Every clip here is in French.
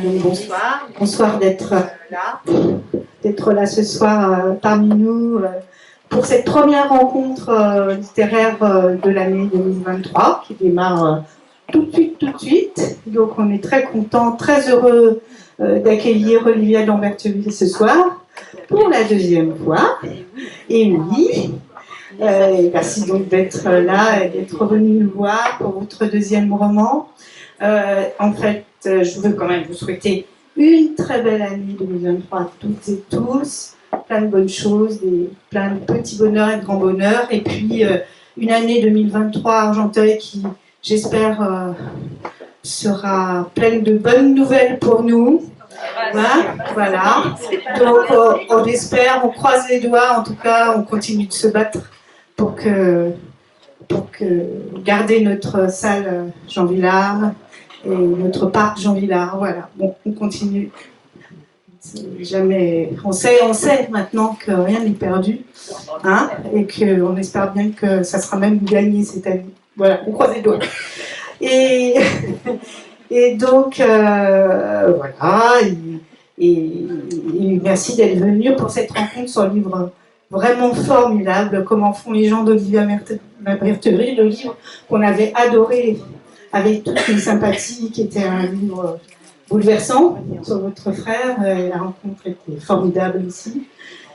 donc bonsoir. Bonsoir d'être là ce soir parmi nous pour cette première rencontre littéraire de l'année 2023 qui démarre tout de suite. Donc on est très content, très heureux d'accueillir Olivia Lamberteville ce soir pour la deuxième fois. Et oui, merci donc d'être là et d'être venu nous voir pour votre deuxième roman. En fait, je veux quand même vous souhaiter une très belle année 2023 à toutes et tous, plein de bonnes choses, plein de petits bonheurs et de grands bonheurs, et puis une année 2023 à Argenteuil qui, j'espère, sera pleine de bonnes nouvelles pour nous. Hein, voilà. Donc on espère, on croise les doigts, en tout cas, on continue de se battre pour que garder notre salle Jean Vilar et notre parc Jean Vilar. Voilà, bon, on continue. On sait maintenant que rien n'est perdu, hein, et qu'on espère bien que ça sera même gagné cette année. Voilà, on croise les doigts. Et donc, voilà, et merci d'être venu pour cette rencontre sur le livre vraiment formidable, Comment font les gens d'Olivia Lamberteville, le livre qu'on avait adoré avec toutes les sympathies, qui était un livre bouleversant sur votre frère, et la rencontre était formidable ici.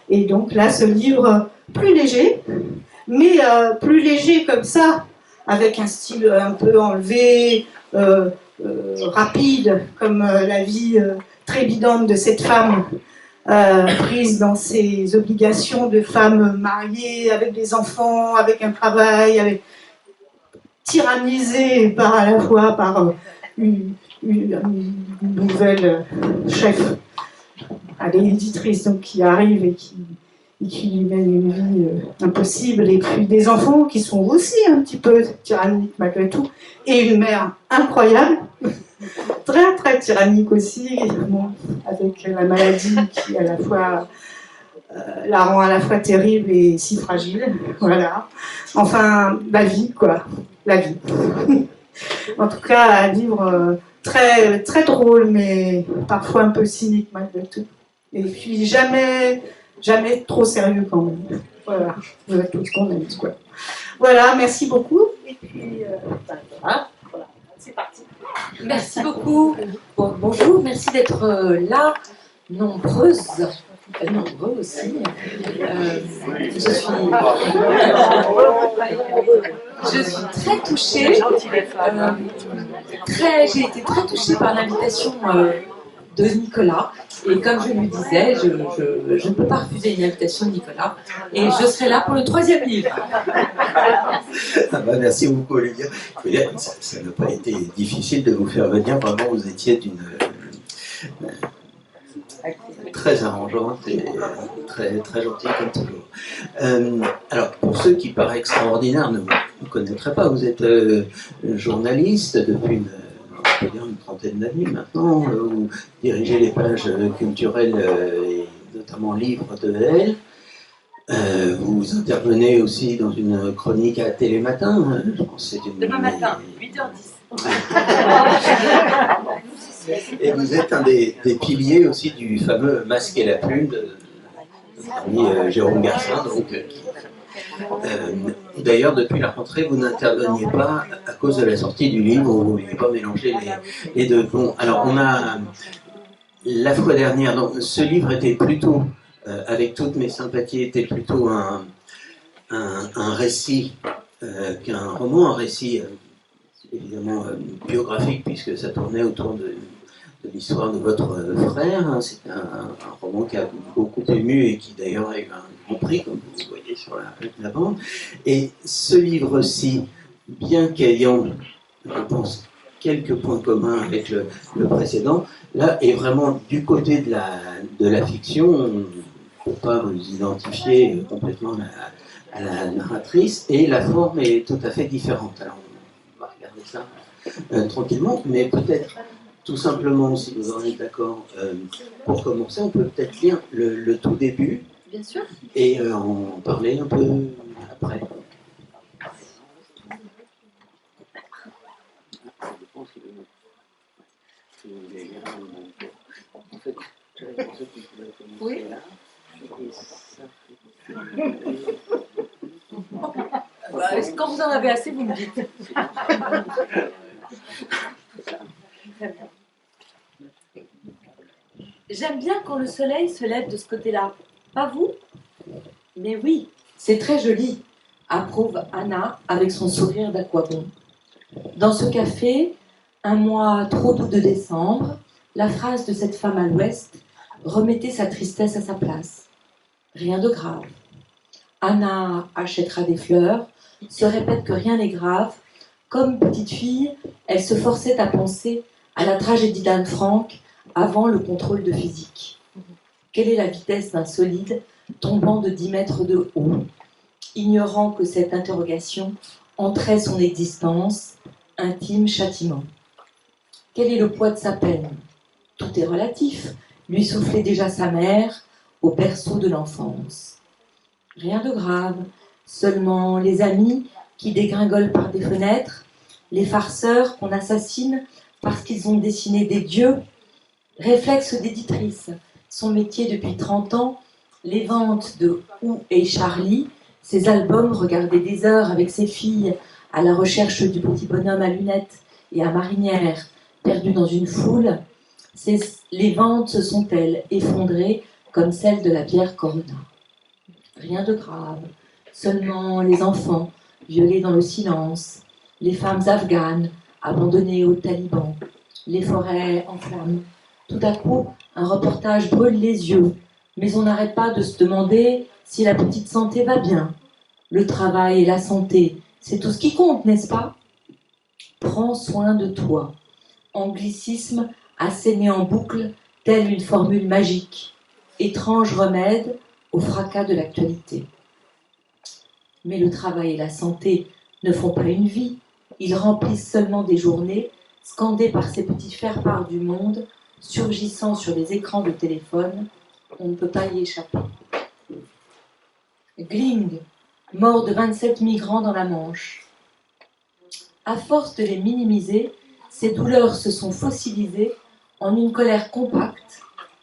Et donc là, ce livre plus léger, mais plus léger comme ça, avec un style un peu enlevé, rapide, comme la vie trépidante de cette femme prise dans ses obligations de femme mariée, avec des enfants, avec un travail, tyrannisée à la fois par une nouvelle chef, l'éditrice donc, qui arrive et qui lui mène une vie impossible, et puis des enfants qui sont aussi un petit peu tyranniques malgré tout, et une mère incroyable, très très tyrannique aussi, bon, avec la maladie qui à la fois la rend à la fois terrible et si fragile, voilà. Enfin, la vie, quoi, la vie. En tout cas, un livre très, très drôle, mais parfois un peu cynique malgré tout. Et puis jamais trop sérieux quand même. Voilà, vous êtes tous qu'on aime, quoi. Voilà, merci beaucoup. Et puis, voilà, c'est parti. Merci beaucoup. Bon, bonjour, merci d'être là, nombreuses. Nombreux aussi. Je suis très touchée. J'ai été très touchée par l'invitation de Nicolas. Et comme je lui disais, je ne peux pas refuser une invitation de Nicolas. Et je serai là pour le 3e livre. Merci beaucoup, Olivia. Ça n'a pas été difficile de vous faire venir. Vraiment, vous étiez d'une très arrangeante et très, très gentille comme toujours. Alors, pour ceux qui paraissent extraordinaires, ne vous connaîtraient pas, vous êtes journaliste depuis une trentaine d'années maintenant, vous dirigez les pages culturelles et notamment livres de Elle. Vous intervenez aussi dans une chronique à Télématin, je pense que c'est une... Demain matin, 8h10. Et vous êtes un des piliers aussi du fameux Masque et la Plume de Jérôme Garcin. D'ailleurs, depuis la rentrée, vous n'interveniez pas à cause de la sortie du livre, vous ne vouliez pas mélanger les deux. Bon, alors on a la fois dernière, donc ce livre était plutôt, avec toutes mes sympathies, était plutôt un récit qu'un roman, un récit évidemment biographique, puisque ça tournait autour de l'histoire de votre frère. C'est un roman qui a beaucoup ému et qui d'ailleurs a eu un grand prix, comme vous voyez sur la bande. Et ce livre-ci, bien qu'ayant, je pense, quelques points communs avec le précédent, là est vraiment du côté de la fiction. On ne peut pas vous identifier complètement à la narratrice, et la forme est tout à fait différente. Alors on va regarder ça tranquillement, mais peut-être tout simplement, si vous en êtes d'accord, pour commencer, on peut peut-être lire le tout début. Bien sûr. Et en parler un peu après. Oui. Quand vous en avez assez, vous me dites. J'aime bien quand le soleil se lève de ce côté-là. Pas vous? Mais oui, c'est très joli, approuve Anna avec son sourire d'aquabon. Dans ce café, un mois trop doux de décembre, la phrase de cette femme à l'ouest remettait sa tristesse à sa place. Rien de grave. Anna achètera des fleurs, se répète que rien n'est grave. Comme petite fille, elle se forçait à penser à la tragédie d'Anne Frank avant le contrôle de physique. Quelle est la vitesse d'un solide tombant de 10 mètres de haut, ignorant que cette interrogation entrait son existence, intime châtiment. Quel est le poids de sa peine? Tout est relatif, lui soufflait déjà sa mère au berceau de l'enfance. Rien de grave, seulement les amis qui dégringolent par des fenêtres, les farceurs qu'on assassine parce qu'ils ont dessiné des dieux, réflexe d'éditrice, son métier depuis 30 ans, les ventes de Où est Charlie, ses albums regardés des heures avec ses filles à la recherche du petit bonhomme à lunettes et à marinière perdu dans une foule, les ventes se sont-elles effondrées comme celles de la bière Corona. Rien de grave, seulement les enfants violés dans le silence, les femmes afghanes abandonnées aux talibans, les forêts en flammes. Tout à coup, un reportage brûle les yeux, mais on n'arrête pas de se demander si la petite santé va bien. Le travail et la santé, c'est tout ce qui compte, n'est-ce pas? Prends soin de toi. Anglicisme asséné en boucle, telle une formule magique. Étrange remède au fracas de l'actualité. Mais le travail et la santé ne font pas une vie. Ils remplissent seulement des journées, scandées par ces petits faire-part du monde, surgissant sur les écrans de téléphone. On ne peut pas y échapper. Gling, mort de 27 migrants dans la Manche. À force de les minimiser, ces douleurs se sont fossilisées en une colère compacte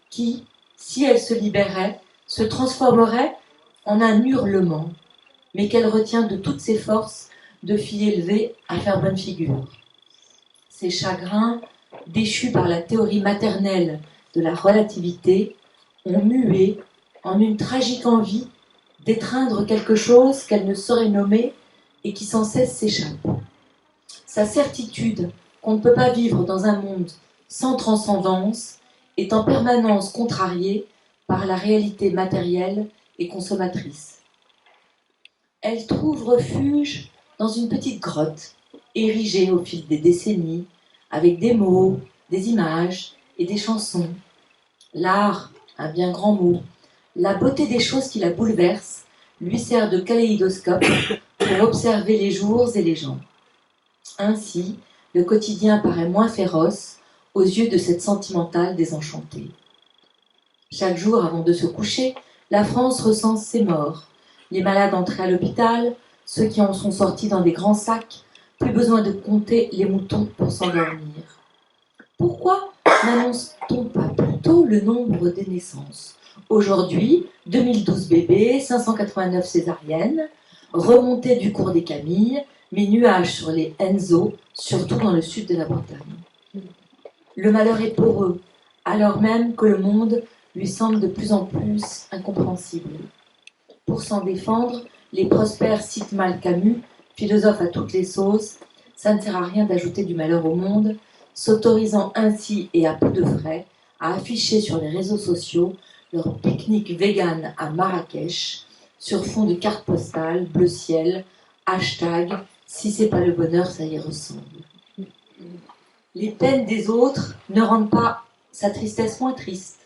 qui, si elle se libérait, se transformerait en un hurlement, mais qu'elle retient de toutes ses forces de fille élevée à faire bonne figure. Ces chagrins, déchus par la théorie maternelle de la relativité, ont mué en une tragique envie d'étreindre quelque chose qu'elle ne saurait nommer et qui sans cesse s'échappe. Sa certitude qu'on ne peut pas vivre dans un monde sans transcendance est en permanence contrariée par la réalité matérielle et consommatrice. Elle trouve refuge dans une petite grotte, érigée au fil des décennies, avec des mots, des images et des chansons. L'art, un bien grand mot, la beauté des choses qui la bouleversent, lui sert de kaléidoscope pour observer les jours et les gens. Ainsi, le quotidien paraît moins féroce aux yeux de cette sentimentale désenchantée. Chaque jour, avant de se coucher, la France recense ses morts. Les malades entrés à l'hôpital, ceux qui en sont sortis dans des grands sacs, plus besoin de compter les moutons pour s'endormir. Pourquoi n'annonce-t-on pas plutôt le nombre des naissances? Aujourd'hui, 2012 bébés, 589 césariennes, remontée du cours des Camilles, mais nuages sur les Enzo, surtout dans le sud de la Bretagne. Le malheur est pour eux, alors même que le monde lui semble de plus en plus incompréhensible. Pour s'en défendre, les prospères citent mal Camus, philosophe à toutes les sauces. Ça ne sert à rien d'ajouter du malheur au monde, s'autorisant ainsi et à peu de frais à afficher sur les réseaux sociaux leur pique-nique vegan à Marrakech sur fond de cartes postales, bleu ciel, hashtag « Si c'est pas le bonheur, ça y ressemble ». Les peines des autres ne rendent pas sa tristesse moins triste,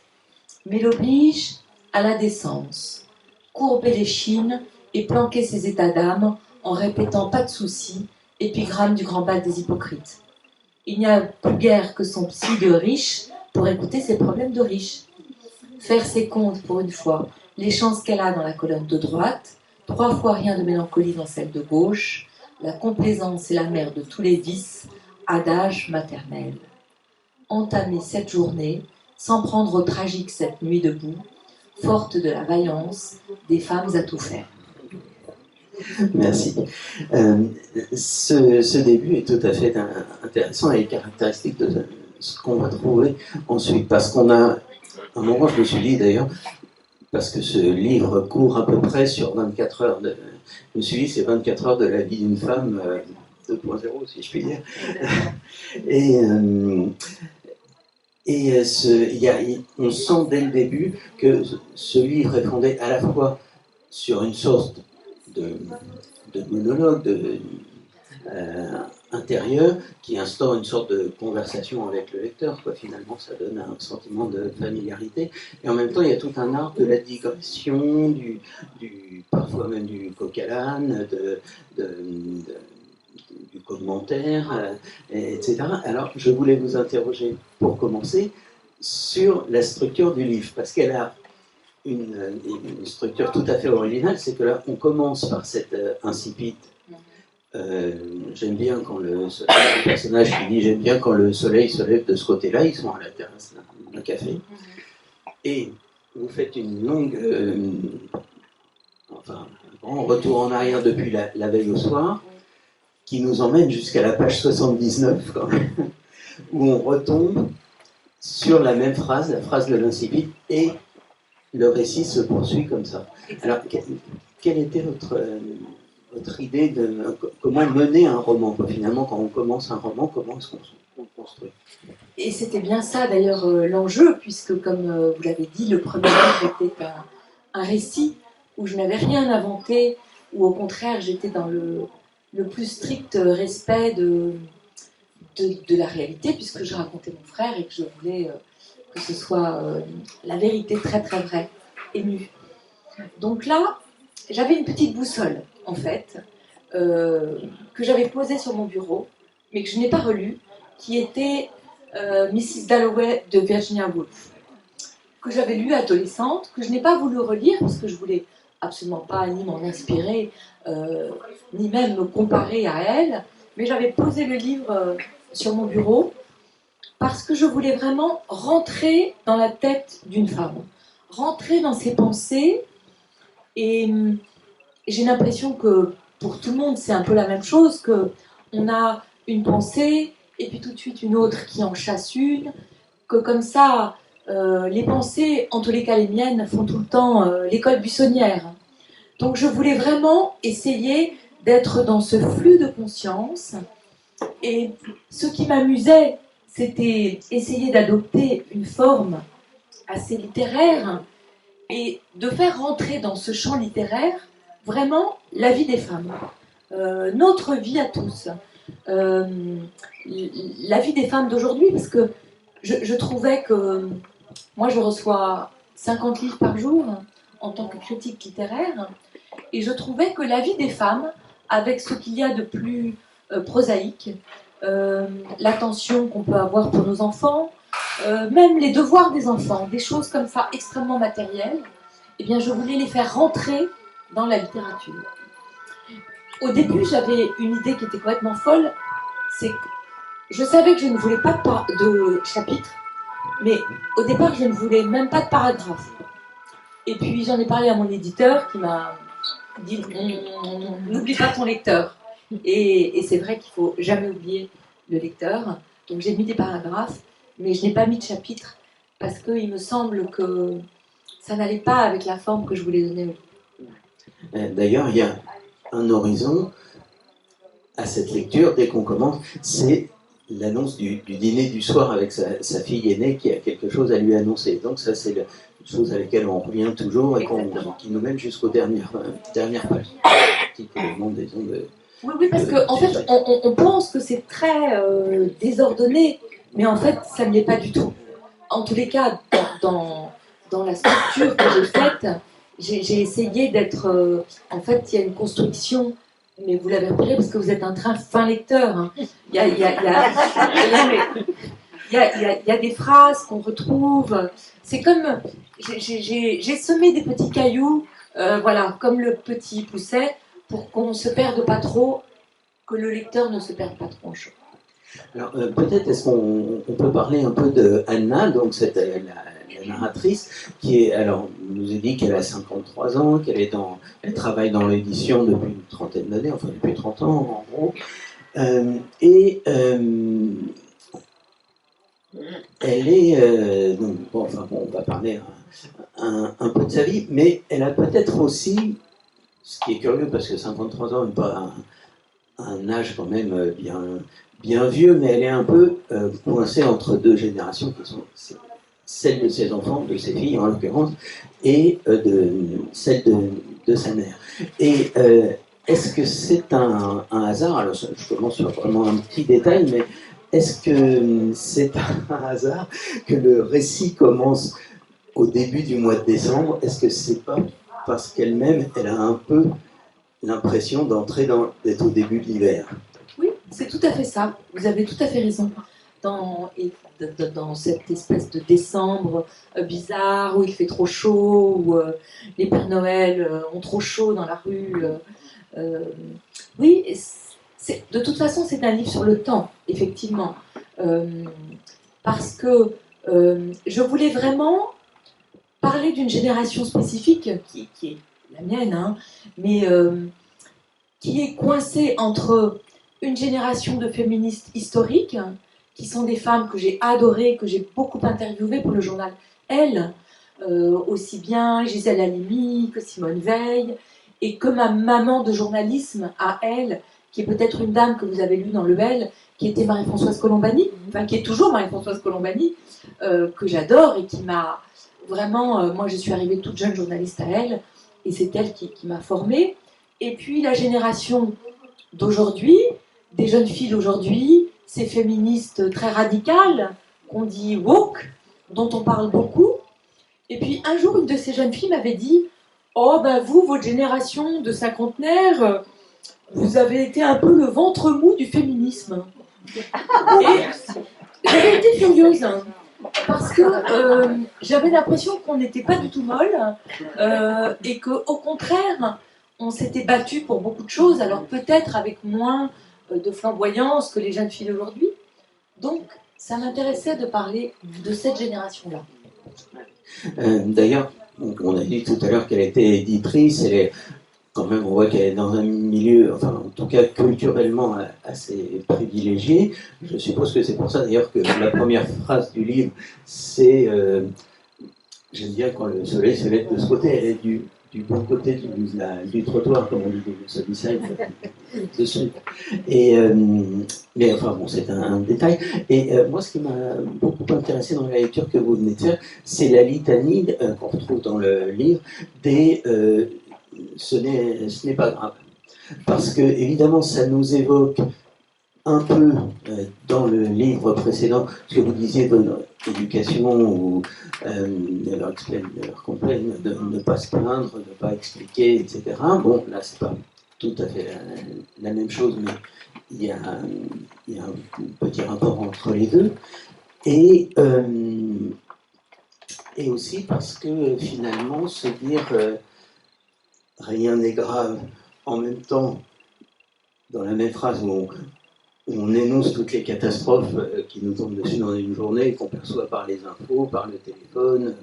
mais l'obligent à la décence. Courber les chines et planquer ses états d'âme en répétant « pas de soucis », épigramme du grand bal des hypocrites. Il n'y a plus guère que son psy de riche pour écouter ses problèmes de riche. Faire ses comptes pour une fois, les chances qu'elle a dans la colonne de droite, 3 fois rien de mélancolie dans celle de gauche, la complaisance est la mère de tous les vices, adage maternel. Entamer cette journée, sans prendre au tragique cette nuit debout, forte de la vaillance des femmes à tout faire. Merci. Ce début est tout à fait intéressant et caractéristique de ce qu'on va trouver ensuite. Parce qu'on a, à un moment, je me suis dit d'ailleurs, parce que ce livre court à peu près sur 24 heures. Je me suis dit, c'est 24 heures de la vie d'une femme 2.0, si je puis dire. On sent dès le début que ce livre est fondé à la fois sur une sorte de monologue intérieur qui instaure une sorte de conversation avec le lecteur. Finalement, ça donne un sentiment de familiarité. Et en même temps, il y a tout un art de la digression, parfois même du coq à l'âne, du commentaire, etc. Alors, je voulais vous interroger, pour commencer, sur la structure du livre, parce qu'elle a une structure tout à fait originale. C'est que là, on commence par cette incipit. J'aime bien quand le personnage qui dit j'aime bien quand le soleil se lève de ce côté-là, ils sont à la terrasse d'un café, et vous faites une longue, un grand retour en arrière depuis la veille au soir, qui nous emmène jusqu'à la page 79 quand même, où on retombe sur la même phrase, la phrase de l'incipit, et le récit se poursuit comme ça. Alors, quelle était votre idée de comment mener un roman? Finalement, quand on commence un roman, comment est-ce qu'on le construit? Et c'était bien ça d'ailleurs l'enjeu, puisque comme vous l'avez dit, le premier livre était un récit où je n'avais rien inventé, où au contraire j'étais dans le plus strict respect de la réalité, puisque je racontais mon frère et que je voulais que ce soit la vérité très très vraie et nue. Donc là, j'avais une petite boussole, en fait, que j'avais posée sur mon bureau, mais que je n'ai pas relue, qui était Mrs. Dalloway de Virginia Woolf, que j'avais lue adolescente, que je n'ai pas voulu relire, parce que je voulais absolument pas ni m'en inspirer, ni même me comparer à elle, mais j'avais posé le livre sur mon bureau, parce que je voulais vraiment rentrer dans la tête d'une femme, rentrer dans ses pensées, et j'ai l'impression que pour tout le monde c'est un peu la même chose, qu'on a une pensée et puis tout de suite une autre qui en chasse une, que comme ça les pensées, en tous les cas les miennes, font tout le temps l'école buissonnière. Donc je voulais vraiment essayer d'être dans ce flux de conscience, et ce qui m'amusait, c'était essayer d'adopter une forme assez littéraire et de faire rentrer dans ce champ littéraire vraiment la vie des femmes, notre vie à tous, la vie des femmes d'aujourd'hui, parce que je trouvais que moi je reçois 50 livres par jour en tant que critique littéraire, et je trouvais que la vie des femmes, avec ce qu'il y a de plus prosaïque, l'attention qu'on peut avoir pour nos enfants, même les devoirs des enfants, des choses comme ça extrêmement matérielles, eh bien je voulais les faire rentrer dans la littérature. Au début, j'avais une idée qui était complètement folle, c'est que je savais que je ne voulais pas de chapitres, mais au départ, je ne voulais même pas de paragraphes. Et puis j'en ai parlé à mon éditeur qui m'a dit n'oublie pas ton lecteur. Et c'est vrai qu'il ne faut jamais oublier le lecteur. Donc j'ai mis des paragraphes, mais je n'ai pas mis de chapitres parce qu'il me semble que ça n'allait pas avec la forme que je voulais donner au livre. D'ailleurs, il y a un horizon à cette lecture dès qu'on commence, c'est l'annonce du dîner du soir avec sa fille aînée qui a quelque chose à lui annoncer. Donc ça, c'est une chose à laquelle on revient toujours et qui nous mène jusqu'aux dernières pages. Oui, parce qu'en fait, on pense que c'est très désordonné, mais en fait, ça ne l'est pas du tout. En tous les cas, dans la structure que j'ai faite, j'ai essayé d'être... en fait, il y a une construction, mais vous l'avez repéré parce que vous êtes un fin lecteur. Hein. Il y a des phrases qu'on retrouve. C'est comme... J'ai semé des petits cailloux, voilà, comme le petit pousset, pour qu'on ne se perde pas trop, que le lecteur ne se perde pas trop en chemin. Alors, peut-être est-ce qu'on peut parler un peu de Anna, donc c'est la narratrice, qui est, alors, on nous a dit qu'elle a 53 ans, elle travaille dans l'édition depuis une trentaine d'années, enfin depuis 30 ans en gros, et elle est, donc, bon, enfin bon, on va parler un peu de sa vie, mais elle a peut-être aussi, ce qui est curieux parce que 53 ans n'est pas un âge quand même bien vieux, mais elle est un peu coincée entre deux générations qui sont celle de ses enfants, de ses filles en l'occurrence, et celle de sa mère. Et est-ce que c'est un hasard? Alors je commence sur vraiment un petit détail, mais est-ce que c'est un hasard que le récit commence au début du mois de décembre? Est-ce que c'est pas parce qu'elle-même, elle a un peu l'impression d'être au début de l'hiver? Oui, c'est tout à fait ça. Vous avez tout à fait raison. Dans cette espèce de décembre bizarre où il fait trop chaud, où les Pères Noël ont trop chaud dans la rue. Oui, de toute façon, c'est un livre sur le temps, effectivement. Parce que je voulais vraiment parler d'une génération spécifique qui est la mienne, hein, mais qui est coincée entre une génération de féministes historiques, qui sont des femmes que j'ai adorées, que j'ai beaucoup interviewées pour le journal Elle, aussi bien Gisèle Halimi que Simone Veil, et que ma maman de journalisme à elle, qui est peut-être une dame que vous avez lue dans le Elle, qui était Marie-Françoise Colombani, enfin qui est toujours Marie-Françoise Colombani, que j'adore et qui m'a vraiment, moi je suis arrivée toute jeune journaliste à Elle, et c'est elle qui m'a formée. Et puis la génération d'aujourd'hui, des jeunes filles d'aujourd'hui, ces féministes très radicales, qu'on dit woke, dont on parle beaucoup. Et puis un jour, une de ces jeunes filles m'avait dit: oh ben vous, votre génération de cinquantenaires, vous avez été un peu le ventre mou du féminisme. Et j'avais été furieuse, hein, parce que j'avais l'impression qu'on n'était pas du tout molle, et qu'au contraire, on s'était battu pour beaucoup de choses, alors peut-être avec moins de flamboyance que les jeunes filles d'aujourd'hui. Donc, ça m'intéressait de parler de cette génération-là. D'ailleurs, on a dit tout à l'heure qu'elle était éditrice, elle est, quand même, on voit qu'elle est dans un milieu, enfin en tout cas culturellement assez privilégié. Je suppose que c'est pour ça d'ailleurs que la première phrase du livre, c'est j'aime bien quand le soleil se lève de ce côté, elle est du bon côté du trottoir, comme on dit, de celui-ci, dessus. Et, mais enfin bon, c'est un détail. Et moi, ce qui m'a beaucoup intéressé dans la lecture que vous venez de faire, c'est la litanie qu'on retrouve dans le livre des ce n'est pas grave. Parce que, évidemment, ça nous évoque un peu dans le livre précédent ce que vous disiez de notre éducation ou de leur complainte, de ne pas se plaindre, de ne pas expliquer, etc. Bon, là, c'est pas tout à fait la même chose, mais il y a un petit rapport entre les deux. Et aussi parce que finalement, se dire rien n'est grave en même temps, dans la même phrase où on énonce toutes les catastrophes qui nous tombent dessus dans une journée, qu'on perçoit par les infos, par le téléphone,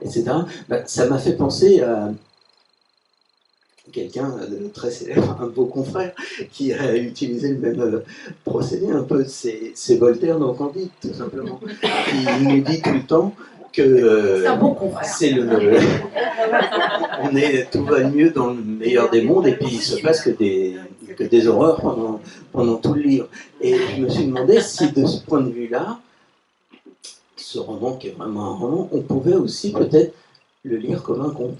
etc. Ben, ça m'a fait penser à quelqu'un de très célèbre, un beau confrère, qui a utilisé le même procédé, un peu, c'est Voltaire dans Candide, tout simplement. Il nous dit tout le temps que c'est un bon confrère. Tout va mieux dans le meilleur des mondes, et puis il se passe que des horreurs pendant tout le livre. Et je me suis demandé si de ce point de vue-là, ce roman qui est vraiment un roman, on pouvait aussi peut-être le lire comme un conte.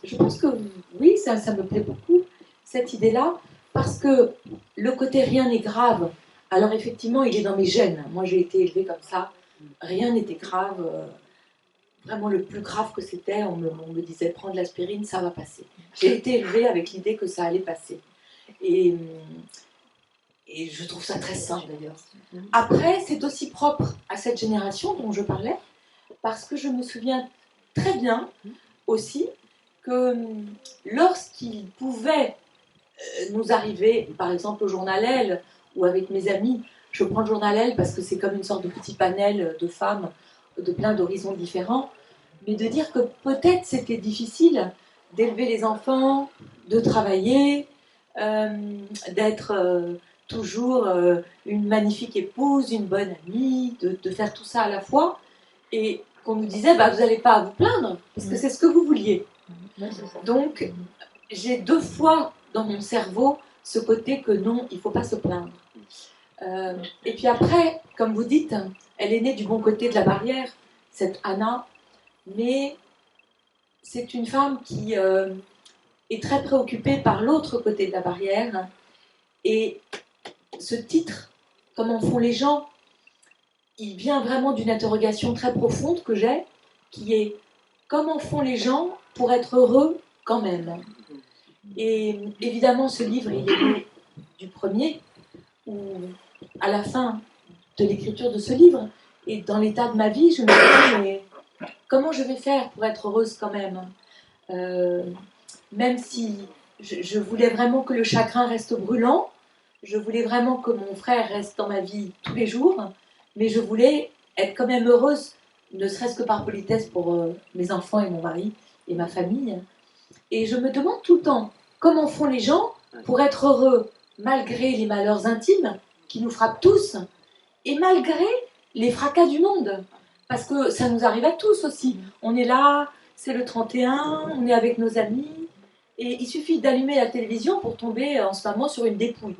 Je pense que oui, ça me plaît beaucoup, cette idée-là, parce que le côté rien n'est grave, alors effectivement, il est dans mes gènes. Moi, j'ai été élevée comme ça, rien n'était grave. Vraiment, le plus grave que c'était, on me disait prendre l'aspirine, ça va passer. J'ai été élevée avec l'idée que ça allait passer. Et je trouve ça très sain d'ailleurs. Après, c'est aussi propre à cette génération dont je parlais, parce que je me souviens très bien aussi que lorsqu'il pouvait nous arriver, par exemple au journal Elle, ou avec mes amis, je prends le journal Elle parce que c'est comme une sorte de petit panel de femmes de plein d'horizons différents, mais de dire que peut-être c'était difficile d'élever les enfants, de travailler, d'être toujours une magnifique épouse, une bonne amie, de faire tout ça à la fois, et qu'on nous disait, bah, vous n'allez pas à vous plaindre, parce que c'est ce que vous vouliez. Donc, j'ai 2 fois dans mon cerveau ce côté que non, il ne faut pas se plaindre. Et puis après, comme vous dites, elle est née du bon côté de la barrière, cette Anna, mais c'est une femme qui est très préoccupée par l'autre côté de la barrière. Et ce titre, Comment font les gens, il vient vraiment d'une interrogation très profonde que j'ai, qui est comment font les gens pour être heureux quand même. Et évidemment, ce livre, il est né du premier, où à la fin de l'écriture de ce livre, et dans l'état de ma vie, je me disais, mais comment je vais faire pour être heureuse quand même, même si je voulais vraiment que le chagrin reste brûlant, je voulais vraiment que mon frère reste dans ma vie tous les jours, mais je voulais être quand même heureuse, ne serait-ce que par politesse pour mes enfants et mon mari et ma famille. Et je me demande tout le temps, comment font les gens pour être heureux malgré les malheurs intimes qui nous frappent tous et malgré les fracas du monde. Parce que ça nous arrive à tous aussi. On est là, c'est le 31, on est avec nos amis, et il suffit d'allumer la télévision pour tomber en ce moment sur une dépouille.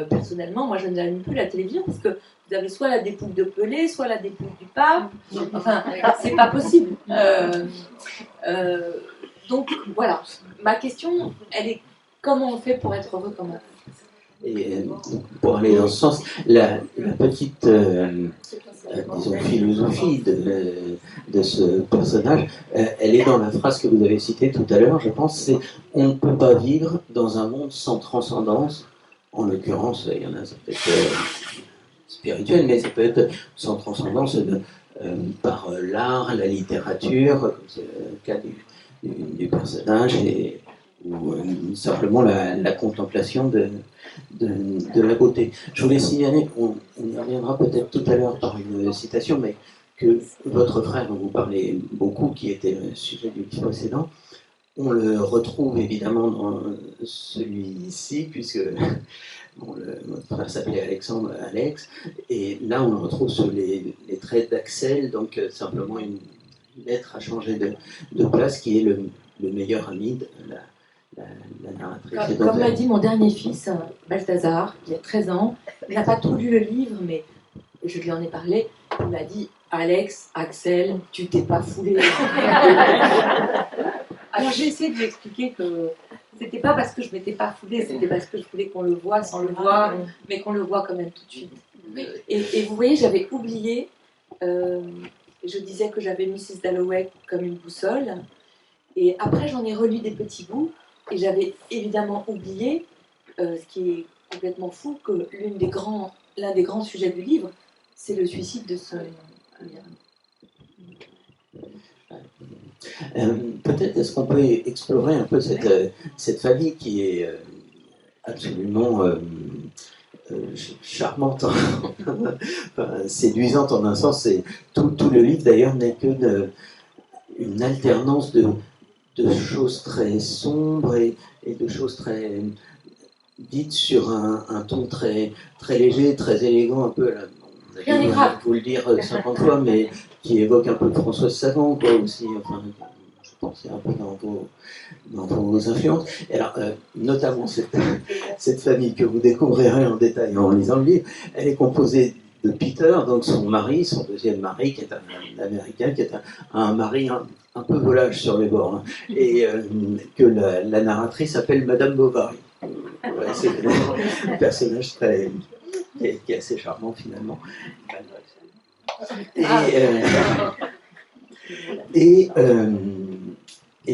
Personnellement, moi je n'allume plus la télévision parce que vous avez soit la dépouille de Pelé, soit la dépouille du pape. Enfin, c'est pas possible. Donc voilà, ma question, elle est comment on fait pour être heureux quand même. Et pour aller dans ce sens, la petite disons, philosophie de ce personnage, elle est dans la phrase que vous avez citée tout à l'heure, je pense, c'est on ne peut pas vivre dans un monde sans transcendance. En l'occurrence, il y en a, ça peut être spirituel, mais ça peut être sans transcendance par l'art, la littérature, comme c'est le cas du personnage, ou simplement la contemplation de la beauté. Je voulais signaler, on y reviendra peut-être tout à l'heure par une citation, mais que votre frère, dont vous parlez beaucoup, qui était le sujet du livre précédent, on le retrouve évidemment dans celui-ci, puisque votre frère s'appelait Alexandre Alex, et là on le retrouve sur les traits d'Axel, donc simplement une lettre à changer de place, qui est le meilleur ami de la narratrice. Comme m'a dit mon dernier fils, Balthazar, qui a 13 ans, il n'a pas tout lu le livre, mais je lui en ai parlé, il m'a dit « Alex, Axel, tu t'es pas foulé ». Alors j'ai essayé de lui expliquer que c'était pas parce que je m'étais pas foulée, c'était parce que je voulais qu'on le voie sans le voir, mais qu'on le voit quand même tout de suite. Et vous voyez, j'avais oublié, je disais que j'avais Mrs. Dalloway comme une boussole, et après j'en ai relu des petits bouts, et j'avais évidemment oublié, ce qui est complètement fou, que l'un des grands sujets du livre, c'est le suicide de son ami. Peut-être est-ce qu'on peut explorer un peu cette famille qui est absolument charmante, enfin, séduisante en un sens. C'est tout le livre d'ailleurs n'est que une alternance de choses très sombres et de choses très dites sur un ton très léger, très élégant, un peu Rien n'est grave. Vous le dire 50 fois, mais qui évoque un peu Françoise Sagan, quoi, aussi. Enfin, je pense qu'il y a un peu dans vos influences. Et alors, notamment cette famille que vous découvrirez en détail en lisant le livre, elle est composée de Peter, donc son mari, son deuxième mari, qui est un Américain, qui est un mari un peu volage sur les bords, hein, et que la narratrice appelle Madame Bovary. Ouais, c'est un personnage qui est assez charmant finalement. Et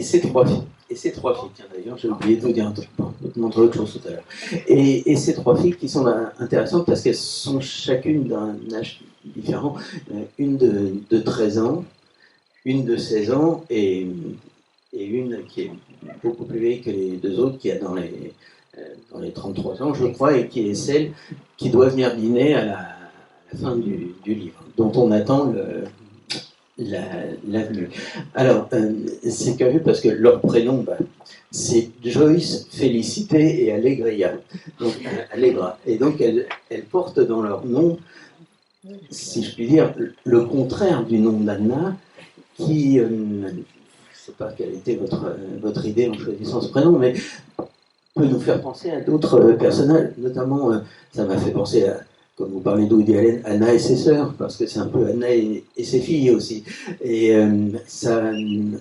ces trois filles. Et ces trois filles, tiens d'ailleurs, j'ai oublié de vous dire un truc, de vous montrer autre chose tout à l'heure. Et ces trois filles qui sont intéressantes parce qu'elles sont chacune d'un âge différent. Une de 13 ans, une de 16 ans et une qui est beaucoup plus vieille que les deux autres, qui est dans dans les 33 ans, je crois, et qui est celle qui doit venir dîner à la fin du livre, dont on attend la venue. Alors, c'est curieux parce que leur prénom, c'est Joyce, Félicité et Allegria. Donc, Allegra. Et donc, elles portent dans leur nom, si je puis dire, le contraire du nom d'Anna, qui, je ne sais pas quelle était votre idée en choisissant ce prénom, mais peut nous faire penser à d'autres personnages, notamment, ça m'a fait penser à, comme vous parlez d'Woody Allen, Anna et ses sœurs, parce que c'est un peu Anna et ses filles aussi. Et ça,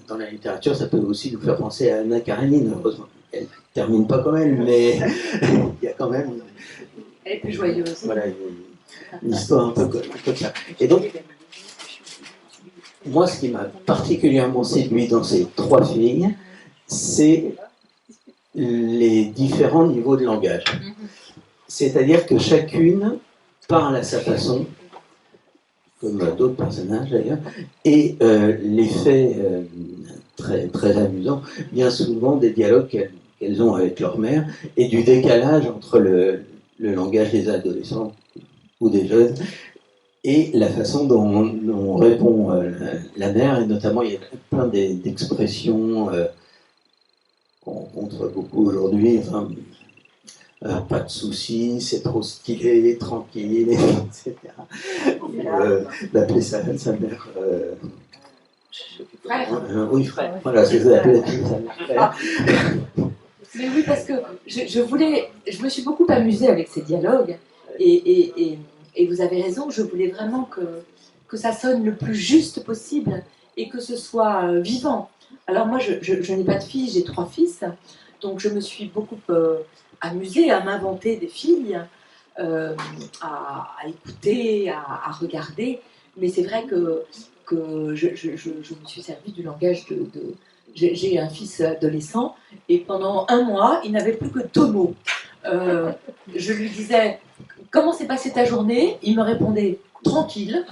dans la littérature, ça peut aussi nous faire penser à Anna Karenine, heureusement. Elle ne termine pas comme elle, mais il y a quand même... Elle est plus joyeuse. Voilà, une histoire un peu comme ça. Et donc, moi, ce qui m'a particulièrement séduit dans ces trois filles, c'est les différents niveaux de langage. C'est-à-dire que chacune parle à sa façon, comme d'autres personnages d'ailleurs, et l'effet très, très amusant, bien souvent des dialogues qu'elles ont avec leur mère, et du décalage entre le langage des adolescents ou des jeunes, et la façon dont répond la mère, et notamment il y a plein d'expressions qu'on rencontre beaucoup aujourd'hui, enfin, pas de soucis, c'est trop stylé, tranquille, etc. D'appeler sa mère... frère. Oui, frère. Voilà, c'est ça, d'appeler sa mère frère. Mais oui, parce que je me suis beaucoup amusée avec ces dialogues, et vous avez raison, je voulais vraiment que ça sonne le plus juste possible, et que ce soit vivant. Alors moi, je n'ai pas de filles, j'ai 3 fils, donc je me suis beaucoup amusée à m'inventer des filles, à écouter, à regarder, mais c'est vrai que je me suis servie du langage j'ai un fils adolescent, et pendant 1 mois, il n'avait plus que 2 mots. Je lui disais « Comment s'est passée ta journée ?» Il me répondait « Tranquille. »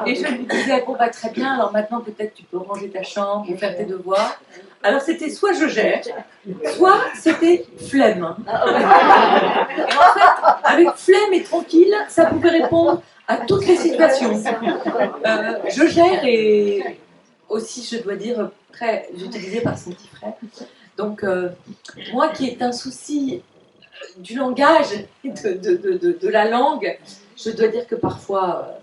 Et je lui disais « Bon, bah, très bien, alors maintenant peut-être tu peux ranger ta chambre ou faire tes devoirs. » Alors c'était soit je gère, soit c'était flemme. Et en fait, avec flemme et tranquille, ça pouvait répondre à toutes les situations. Je gère, et aussi, je dois dire, très utilisé par son petit frère. Donc, moi qui ai un souci du langage, de la langue, je dois dire que parfois,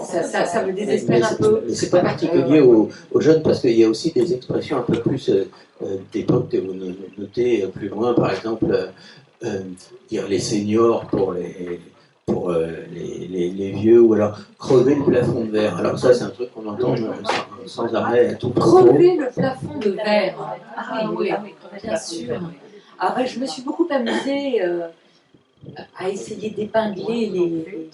ça me désespère un peu. Mais c'est pas particulier aux jeunes, parce qu'il y a aussi des expressions un peu plus d'époque que vous notez plus loin, par exemple, dire les seniors pour les vieux, ou alors crever le plafond de verre. Alors ça, c'est un truc qu'on entend sans arrêt à tout propos. Crever le plafond de verre. Ah oui, bien sûr. Ah ben, je me suis beaucoup amusée à essayer d'épingler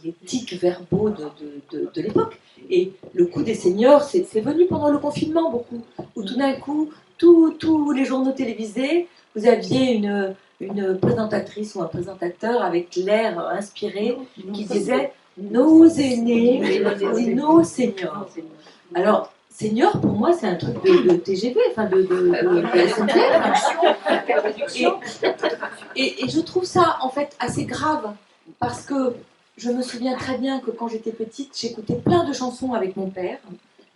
les tics verbaux de l'époque. Et le coup des seniors, c'est venu pendant le confinement beaucoup, où tout d'un coup, tous les journaux télévisés, vous aviez une présentatrice ou un présentateur avec l'air inspiré qui disait « nos aînés et nos seniors ». Alors, senior, pour moi, c'est un truc de TGV, enfin de SNCF. Et je trouve ça, en fait, assez grave, parce que je me souviens très bien que quand j'étais petite, j'écoutais plein de chansons avec mon père,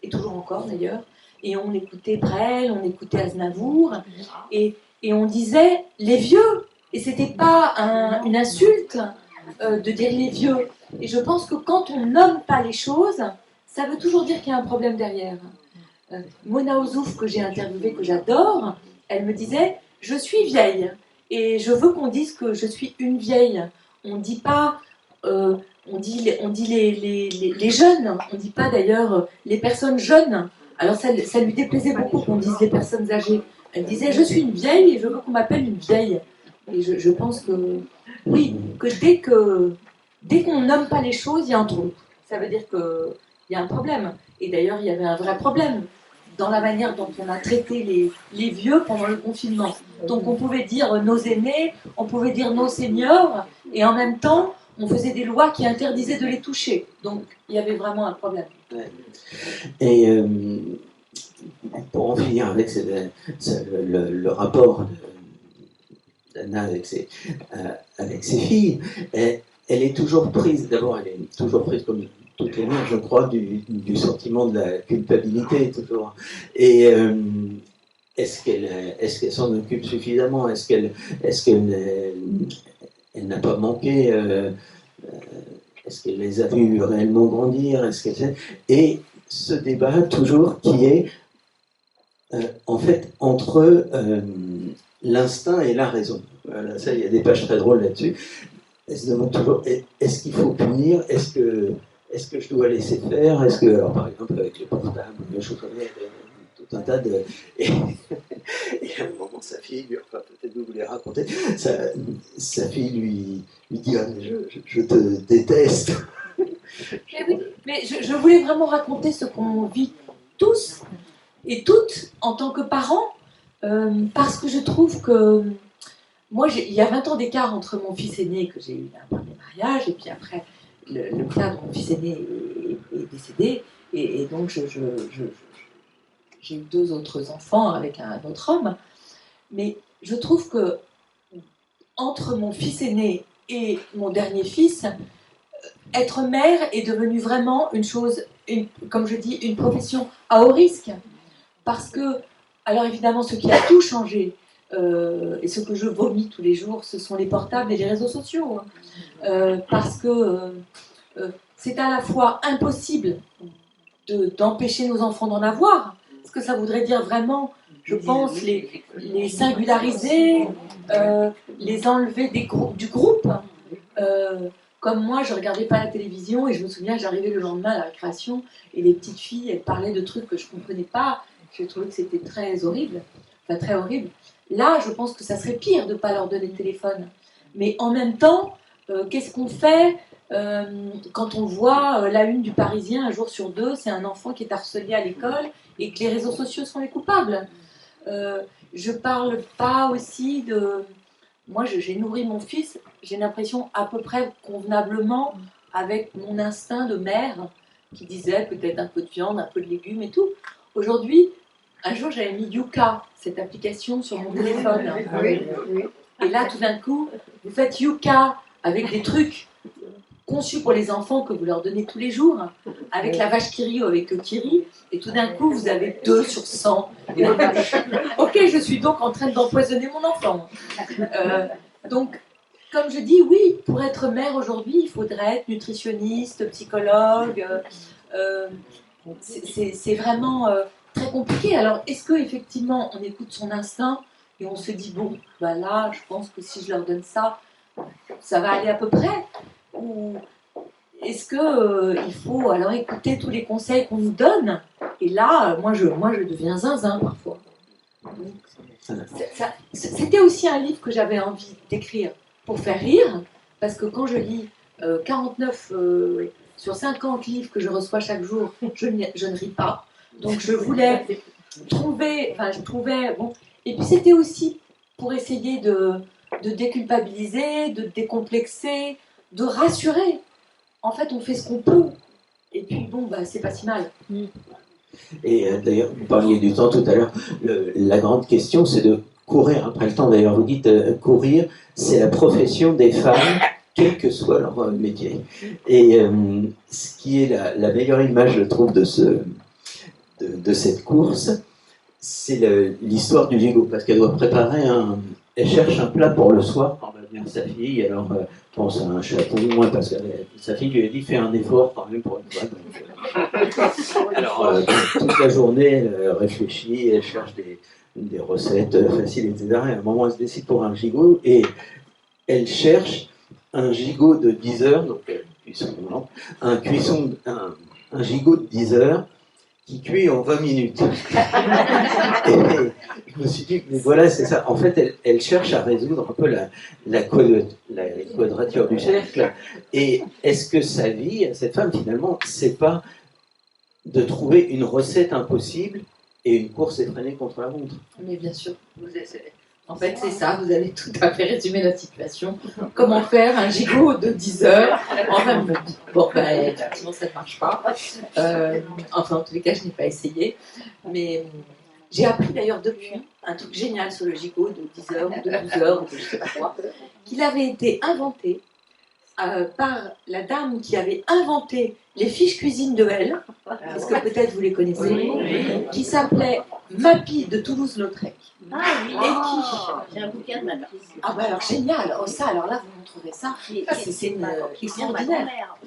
et toujours encore d'ailleurs, et on écoutait Brel, on écoutait Aznavour, et on disait les vieux, et c'était pas une insulte de dire les vieux. Et je pense que quand on nomme pas les choses, ça veut toujours dire qu'il y a un problème derrière. Mona Ozouf, que j'ai interviewée, que j'adore, elle me disait « Je suis vieille, et je veux qu'on dise que je suis une vieille. » On ne dit pas... on dit les jeunes, on ne dit pas d'ailleurs les personnes jeunes. Alors ça lui déplaisait beaucoup qu'on dise les personnes âgées. Elle disait « Je suis une vieille et je veux qu'on m'appelle une vieille. » Et je pense que, oui, que dès qu'on nomme pas les choses, il y a un trou. Ça veut dire qu'il y a un problème. Et d'ailleurs, il y avait un vrai problème dans la manière dont on a traité les vieux pendant le confinement. Donc on pouvait dire nos aînés, on pouvait dire nos seniors, et en même temps, on faisait des lois qui interdisaient de les toucher. Donc il y avait vraiment un problème. Ouais. Et pour en finir avec le rapport d'Anna avec ses filles, elle est toujours prise, d'abord elle est toujours prise comme toutes les mères, je crois, du sentiment de la culpabilité, toujours. Et est-ce qu'elle s'en occupe suffisamment? Est-ce qu'elle elle n'a pas manqué est-ce qu'elle les a vus réellement grandir? Et ce débat toujours qui est en fait entre l'instinct et la raison. Voilà, ça, il y a des pages très drôles là-dessus. Elle se demande toujours, est-ce qu'il faut punir? Est-ce que je dois laisser faire? Est-ce que, alors, par exemple, avec les portables, les choses comme ça, tout un tas de... Et à un moment, sa fille, enfin, peut-être vous voulez raconter, sa fille lui dit, ah, mais je te déteste. Mais oui, mais je voulais vraiment raconter ce qu'on vit tous et toutes en tant que parents, parce que je trouve que moi, il y a 20 ans d'écart entre mon fils aîné que j'ai eu d'un premier mariage et puis après le père de mon fils aîné est décédé et donc j'ai eu 2 autres enfants avec un autre homme, mais je trouve que entre mon fils aîné et mon dernier fils, être mère est devenu vraiment une chose, comme je dis, une profession à haut risque. Parce que, alors évidemment, ce qui a tout changé, et ce que je vomis tous les jours, ce sont les portables et les réseaux sociaux. Parce que c'est à la fois impossible d'empêcher nos enfants d'en avoir, parce que ça voudrait dire vraiment, je pense, les singulariser, les enlever du groupe. Comme moi, je ne regardais pas la télévision et je me souviens, j'arrivais le lendemain à la récréation et les petites filles, elles parlaient de trucs que je ne comprenais pas. Je trouvais que c'était très horrible. Enfin, très horrible. Là, je pense que ça serait pire de ne pas leur donner le téléphone. Mais en même temps, qu'est-ce qu'on fait quand on voit la une du Parisien un jour sur 2, c'est un enfant qui est harcelé à l'école et que les réseaux sociaux sont les coupables. Je ne parle pas aussi de... Moi, j'ai nourri mon fils, j'ai l'impression à peu près convenablement avec mon instinct de mère qui disait peut-être un peu de viande, un peu de légumes et tout. Aujourd'hui, un jour, j'avais mis Yuka, cette application, sur mon téléphone. Et là, tout d'un coup, vous faites Yuka avec des trucs conçus pour les enfants que vous leur donnez tous les jours, avec la vache Kiri ou avec Kiri, et tout d'un coup, vous avez 2 sur 100. Et donc, ok, je suis donc en train d'empoisonner mon enfant. Donc, comme je dis, oui, pour être mère aujourd'hui, il faudrait être nutritionniste, psychologue. C'est vraiment très compliqué. Alors, est-ce qu'effectivement, on écoute son instinct et on se dit, bon, bah là, je pense que si je leur donne ça, ça va aller à peu près? Ou est-ce qu'il faut alors écouter tous les conseils qu'on nous donne? Et là, moi, je deviens zinzin parfois. C'était aussi un livre que j'avais envie d'écrire pour faire rire, parce que quand je lis 49 sur 50 livres que je reçois chaque jour, je ne ris pas. Donc je voulais trouver, je trouvais, bon, et puis c'était aussi pour essayer de déculpabiliser, de décomplexer, de rassurer. En fait, on fait ce qu'on peut, et puis bon, c'est pas si mal. Et d'ailleurs, vous parliez du temps tout à l'heure, la grande question c'est de courir après le temps. D'ailleurs, vous dites courir, c'est la profession des femmes, quel que soit leur métier. Et ce qui est la meilleure image, je trouve, de cette course, c'est l'histoire du gigot, parce qu'elle doit préparer elle cherche un plat pour le soir quand va venir sa fille, alors pense à un chapeau, parce que sa fille lui a dit fais un effort quand même pour une fois. Alors toute la journée, elle réfléchit, elle cherche des recettes faciles, etc. Et à un moment, elle se décide pour un gigot, et elle cherche un gigot de 10 heures, donc un gigot de 10 heures, qui cuit en 20 minutes. Et je me suis dit, mais voilà, c'est ça. En fait, elle cherche à résoudre un peu la quadrature du cercle. Et est-ce que sa vie, à cette femme, finalement, c'est pas de trouver une recette impossible et une course effrénée contre la montre? Mais bien sûr, en fait, c'est ça, vous avez tout à fait résumé la situation. Comment faire un gigot de 10 heures en 20 minutes? Bon, effectivement, ça ne marche pas. Enfin, en tous les cas, je n'ai pas essayé. Mais J'ai appris d'ailleurs depuis un truc génial sur le gigot de 10 heures ou de 12 heures, ou de je sais pas quoi, qu'il avait été inventé par la dame qui avait inventé les fiches cuisine de Elle, parce que peut-être vous les connaissez, qui s'appelait Mappy de Toulouse-Lautrec. Ah oui, Et qui... j'ai un bouquin de ma fille. Ah bah alors génial, oh, ça alors là vous montrerez ça, c'est extraordinaire.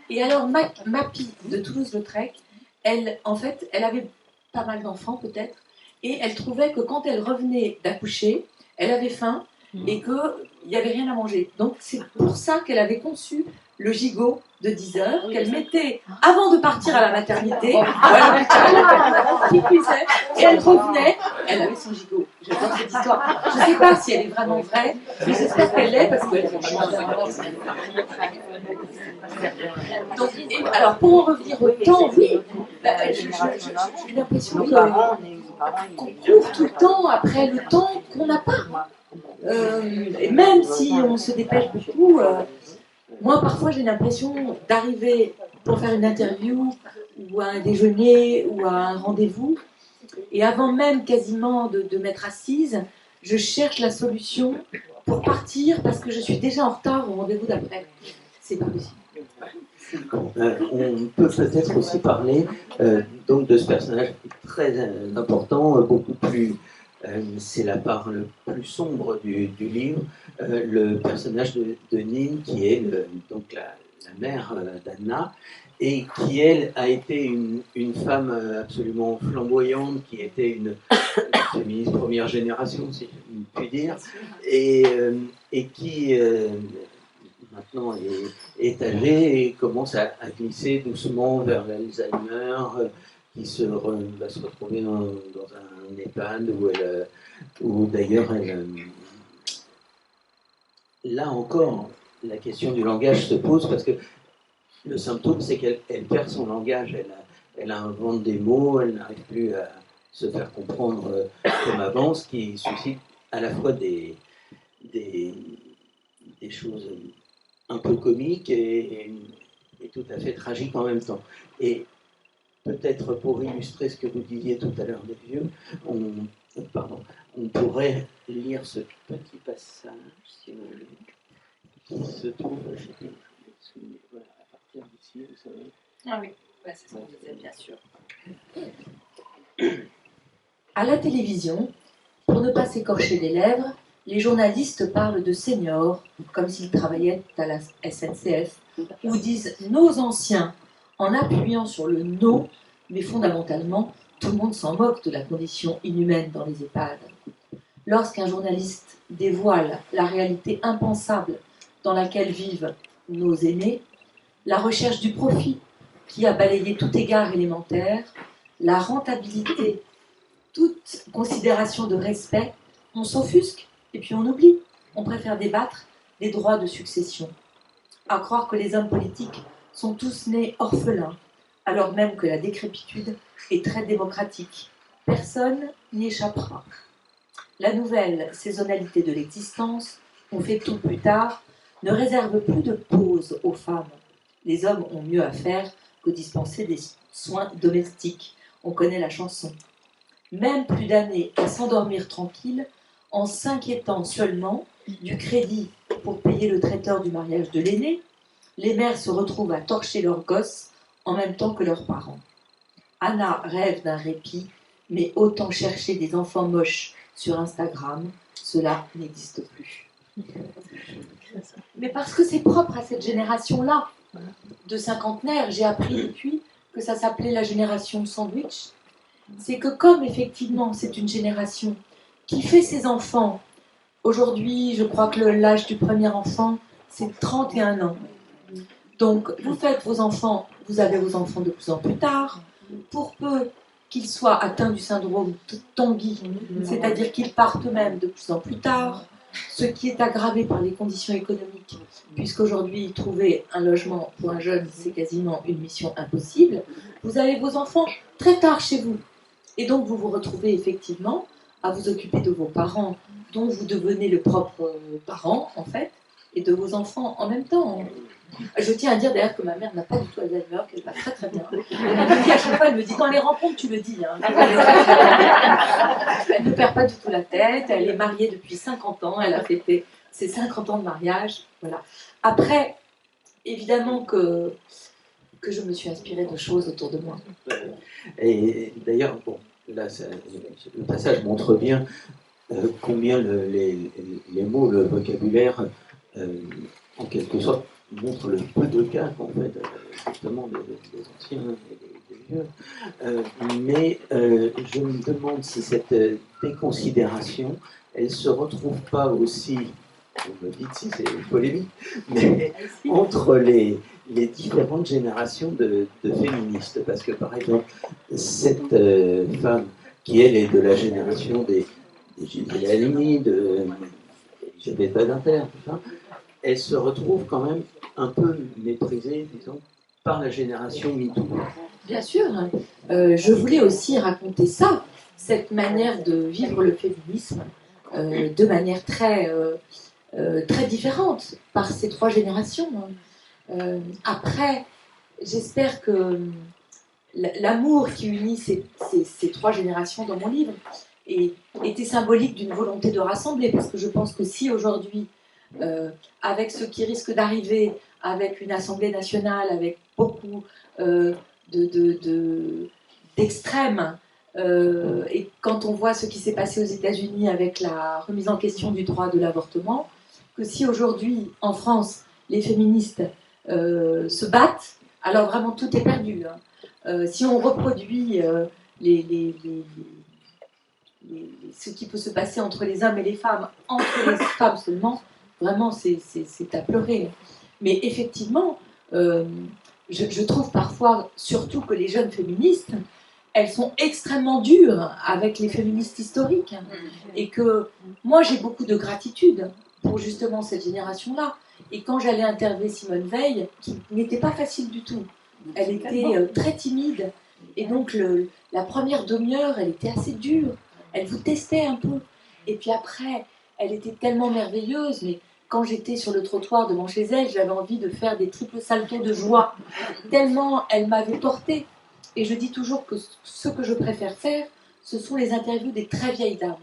Et alors Mappy de Toulouse-Lautrec, elle en fait elle avait pas mal d'enfants peut-être, et elle trouvait que quand elle revenait d'accoucher, elle avait faim et qu'il n'y avait rien à manger. Donc c'est pour ça qu'elle avait conçu le gigot de 10 heures qu'elle mettait avant de partir à la maternité, à l'hôpital, qui cuisait, et elle revenait, elle avait son gigot. J'adore cette histoire. Je ne sais pas si elle est vraiment vraie, mais j'espère qu'elle l'est parce qu'elle donc, alors pour en revenir au temps, oui, j'ai l'impression qu'on court tout le temps après le temps qu'on n'a pas. Et même si on se dépêche beaucoup, moi parfois j'ai l'impression d'arriver pour faire une interview ou à un déjeuner ou à un rendez-vous, et avant même quasiment de m'être assise, je cherche la solution pour partir parce que je suis déjà en retard au rendez-vous d'après. C'est pas possible. On peut peut-être aussi parler donc de ce personnage très important, beaucoup plus, c'est la part le plus sombre du livre, le personnage de Nin, qui est donc la mère d'Anna, et qui, elle, a été une femme absolument flamboyante, qui était une féministe première génération, si je puis dire, et qui maintenant est âgée et commence à glisser doucement vers l'Alzheimer, qui va se retrouver dans un EHPAD où d'ailleurs là encore la question du langage se pose, parce que le symptôme c'est qu'elle perd son langage, elle invente des mots, elle n'arrive plus à se faire comprendre comme avant, ce qui suscite à la fois des choses un peu comiques et tout à fait tragiques en même temps. Et peut-être pour illustrer ce que vous disiez tout à l'heure des vieux, on pourrait lire ce petit passage, si vous voulez, qui se trouve, je sais plus, voilà, à partir d'ici, vous savez. Ah oui, c'est ce qu'on disait, bien sûr. À la télévision, pour ne pas s'écorcher les lèvres, les journalistes parlent de seniors, comme s'ils travaillaient à la SNCF, ou disent « nos anciens » en appuyant sur le « nos », mais fondamentalement, tout le monde s'en moque de la condition inhumaine dans les EHPAD. Lorsqu'un journaliste dévoile la réalité impensable dans laquelle vivent nos aînés, la recherche du profit qui a balayé tout égard élémentaire, la rentabilité, toute considération de respect, on s'offusque et puis on oublie. On préfère débattre des droits de succession. À croire que les hommes politiques sont tous nés orphelins, alors même que la décrépitude est très démocratique. Personne n'y échappera. La nouvelle saisonnalité de l'existence, on fait tout plus tard, ne réserve plus de pause aux femmes. Les hommes ont mieux à faire que dispenser des soins domestiques. On connaît la chanson. Même plus d'années à s'endormir tranquille, en s'inquiétant seulement du crédit pour payer le traiteur du mariage de l'aîné, les mères se retrouvent à torcher leurs gosses en même temps que leurs parents. Anna rêve d'un répit, mais autant chercher des enfants moches sur Instagram, cela n'existe plus. Mais parce que c'est propre à cette génération-là de cinquantenaires, j'ai appris depuis que ça s'appelait la génération sandwich. C'est que comme effectivement c'est une génération qui fait ses enfants, aujourd'hui je crois que l'âge du premier enfant c'est 31 ans. Donc vous faites vos enfants, vous avez vos enfants de plus en plus tard, pour peu qu'ils soient atteints du syndrome de Tanguy, c'est-à-dire qu'ils partent eux-mêmes de plus en plus tard, ce qui est aggravé par les conditions économiques, puisqu'aujourd'hui trouver un logement pour un jeune c'est quasiment une mission impossible. Vous avez vos enfants très tard chez vous. Et donc vous vous retrouvez effectivement à vous occuper de vos parents, dont vous devenez le propre parent en fait, et de vos enfants en même temps. Je tiens à dire d'ailleurs que ma mère n'a pas du tout Alzheimer, qu'elle va très très bien. Elle me dit à chaque fois, elle me dit quand elle les rencontre, tu le dis. Hein. Elle ne perd pas du tout la tête, elle est mariée depuis 50 ans, elle a fêté ses 50 ans de mariage. Voilà. Après, évidemment que je me suis inspirée de choses autour de moi. Et d'ailleurs, bon, là, le passage montre bien combien les mots, le vocabulaire, en quelque sorte, montrent le peu de cas qu'en fait, justement, des anciens et des vieux. Mais je me demande si cette déconsidération, elle ne se retrouve pas aussi, vous me dites si c'est polémique, mais entre les différentes générations de féministes. Parce que, par exemple, cette femme qui, elle, est de la génération des Gisèle Halimi, de Elisabeth Badinter, tout ça, elle se retrouve quand même un peu méprisée, disons, par la génération MeToo. Bien sûr, je voulais aussi raconter ça, cette manière de vivre le féminisme de manière très différente par ces trois générations. Après, j'espère que l'amour qui unit ces trois générations dans mon livre était symbolique d'une volonté de rassembler, parce que je pense que si aujourd'hui, avec ce qui risque d'arriver, avec une Assemblée nationale, avec beaucoup d'extrêmes, et quand on voit ce qui s'est passé aux États-Unis avec la remise en question du droit de l'avortement, que si aujourd'hui, en France, les féministes se battent, alors vraiment tout est perdu. Hein. Si on reproduit ce qui peut se passer entre les hommes et les femmes, entre les femmes seulement, vraiment c'est à pleurer. Mais effectivement, je trouve parfois, surtout que les jeunes féministes, elles sont extrêmement dures avec les féministes historiques. Et que moi j'ai beaucoup de gratitude pour justement cette génération-là. Et quand j'allais interviewer Simone Veil, qui n'était pas facile du tout, elle était très timide. Et donc la première demi-heure, elle était assez dure. Elle vous testait un peu. Et puis après, elle était tellement merveilleuse, mais quand j'étais sur le trottoir devant chez elle, j'avais envie de faire des triples saltos de joie. Tellement elle m'avait portée. Et je dis toujours que ce que je préfère faire, ce sont les interviews des très vieilles dames.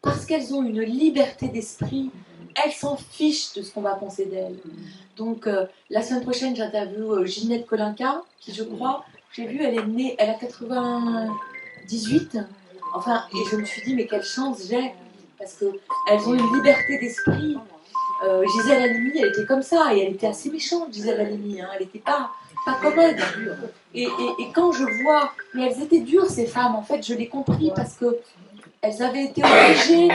Parce qu'elles ont une liberté d'esprit, elles s'en fichent de ce qu'on va penser d'elles. Donc la semaine prochaine, j'interviewe Ginette Kolinka, qui je crois, j'ai vu, elle est née, elle a 98. Enfin, et je me suis dit, mais quelle chance j'ai, parce qu'elles ont une liberté d'esprit. Gisèle Halimi, elle était comme ça, et elle était assez méchante, Gisèle Halimi, hein, elle n'était pas commode. Et quand je vois, mais elles étaient dures ces femmes, en fait, je l'ai compris, parce qu'elles avaient été obligées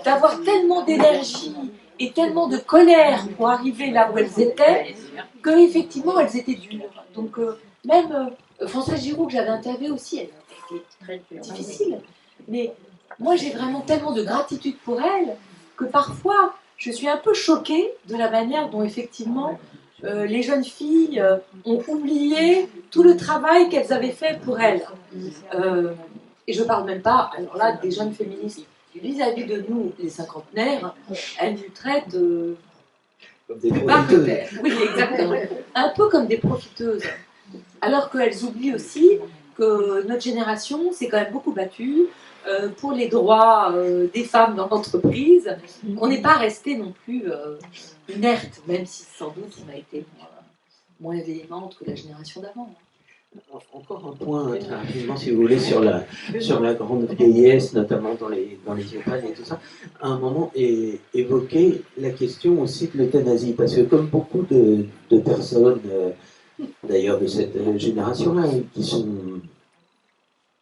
d'avoir tellement d'énergie et tellement de colère pour arriver là où elles étaient, qu'effectivement, elles étaient dures. Donc, même Françoise Giroud, que j'avais interviewée aussi, elle était très difficile. Mais moi, j'ai vraiment tellement de gratitude pour elle que parfois, je suis un peu choquée de la manière dont, effectivement, les jeunes filles ont oublié tout le travail qu'elles avaient fait pour elles. Et je ne parle même pas, alors là, des jeunes féministes. Vis-à-vis de nous, les cinquantenaires, elles nous traitent comme des profiteuses. Oui, exactement. Un peu comme des profiteuses. Alors qu'elles oublient aussi que notre génération s'est quand même beaucoup battue pour les droits des femmes dans l'entreprise. On n'est pas resté non plus inerte, même si sans doute on a été moins véhémente que la génération d'avant. Encore un point très rapidement, si vous voulez, sur la grande vieillesse, notamment dans les EHPAD et tout ça. À un moment, évoquer la question aussi de l'euthanasie, parce que comme beaucoup de personnes, d'ailleurs de cette génération-là, qui sont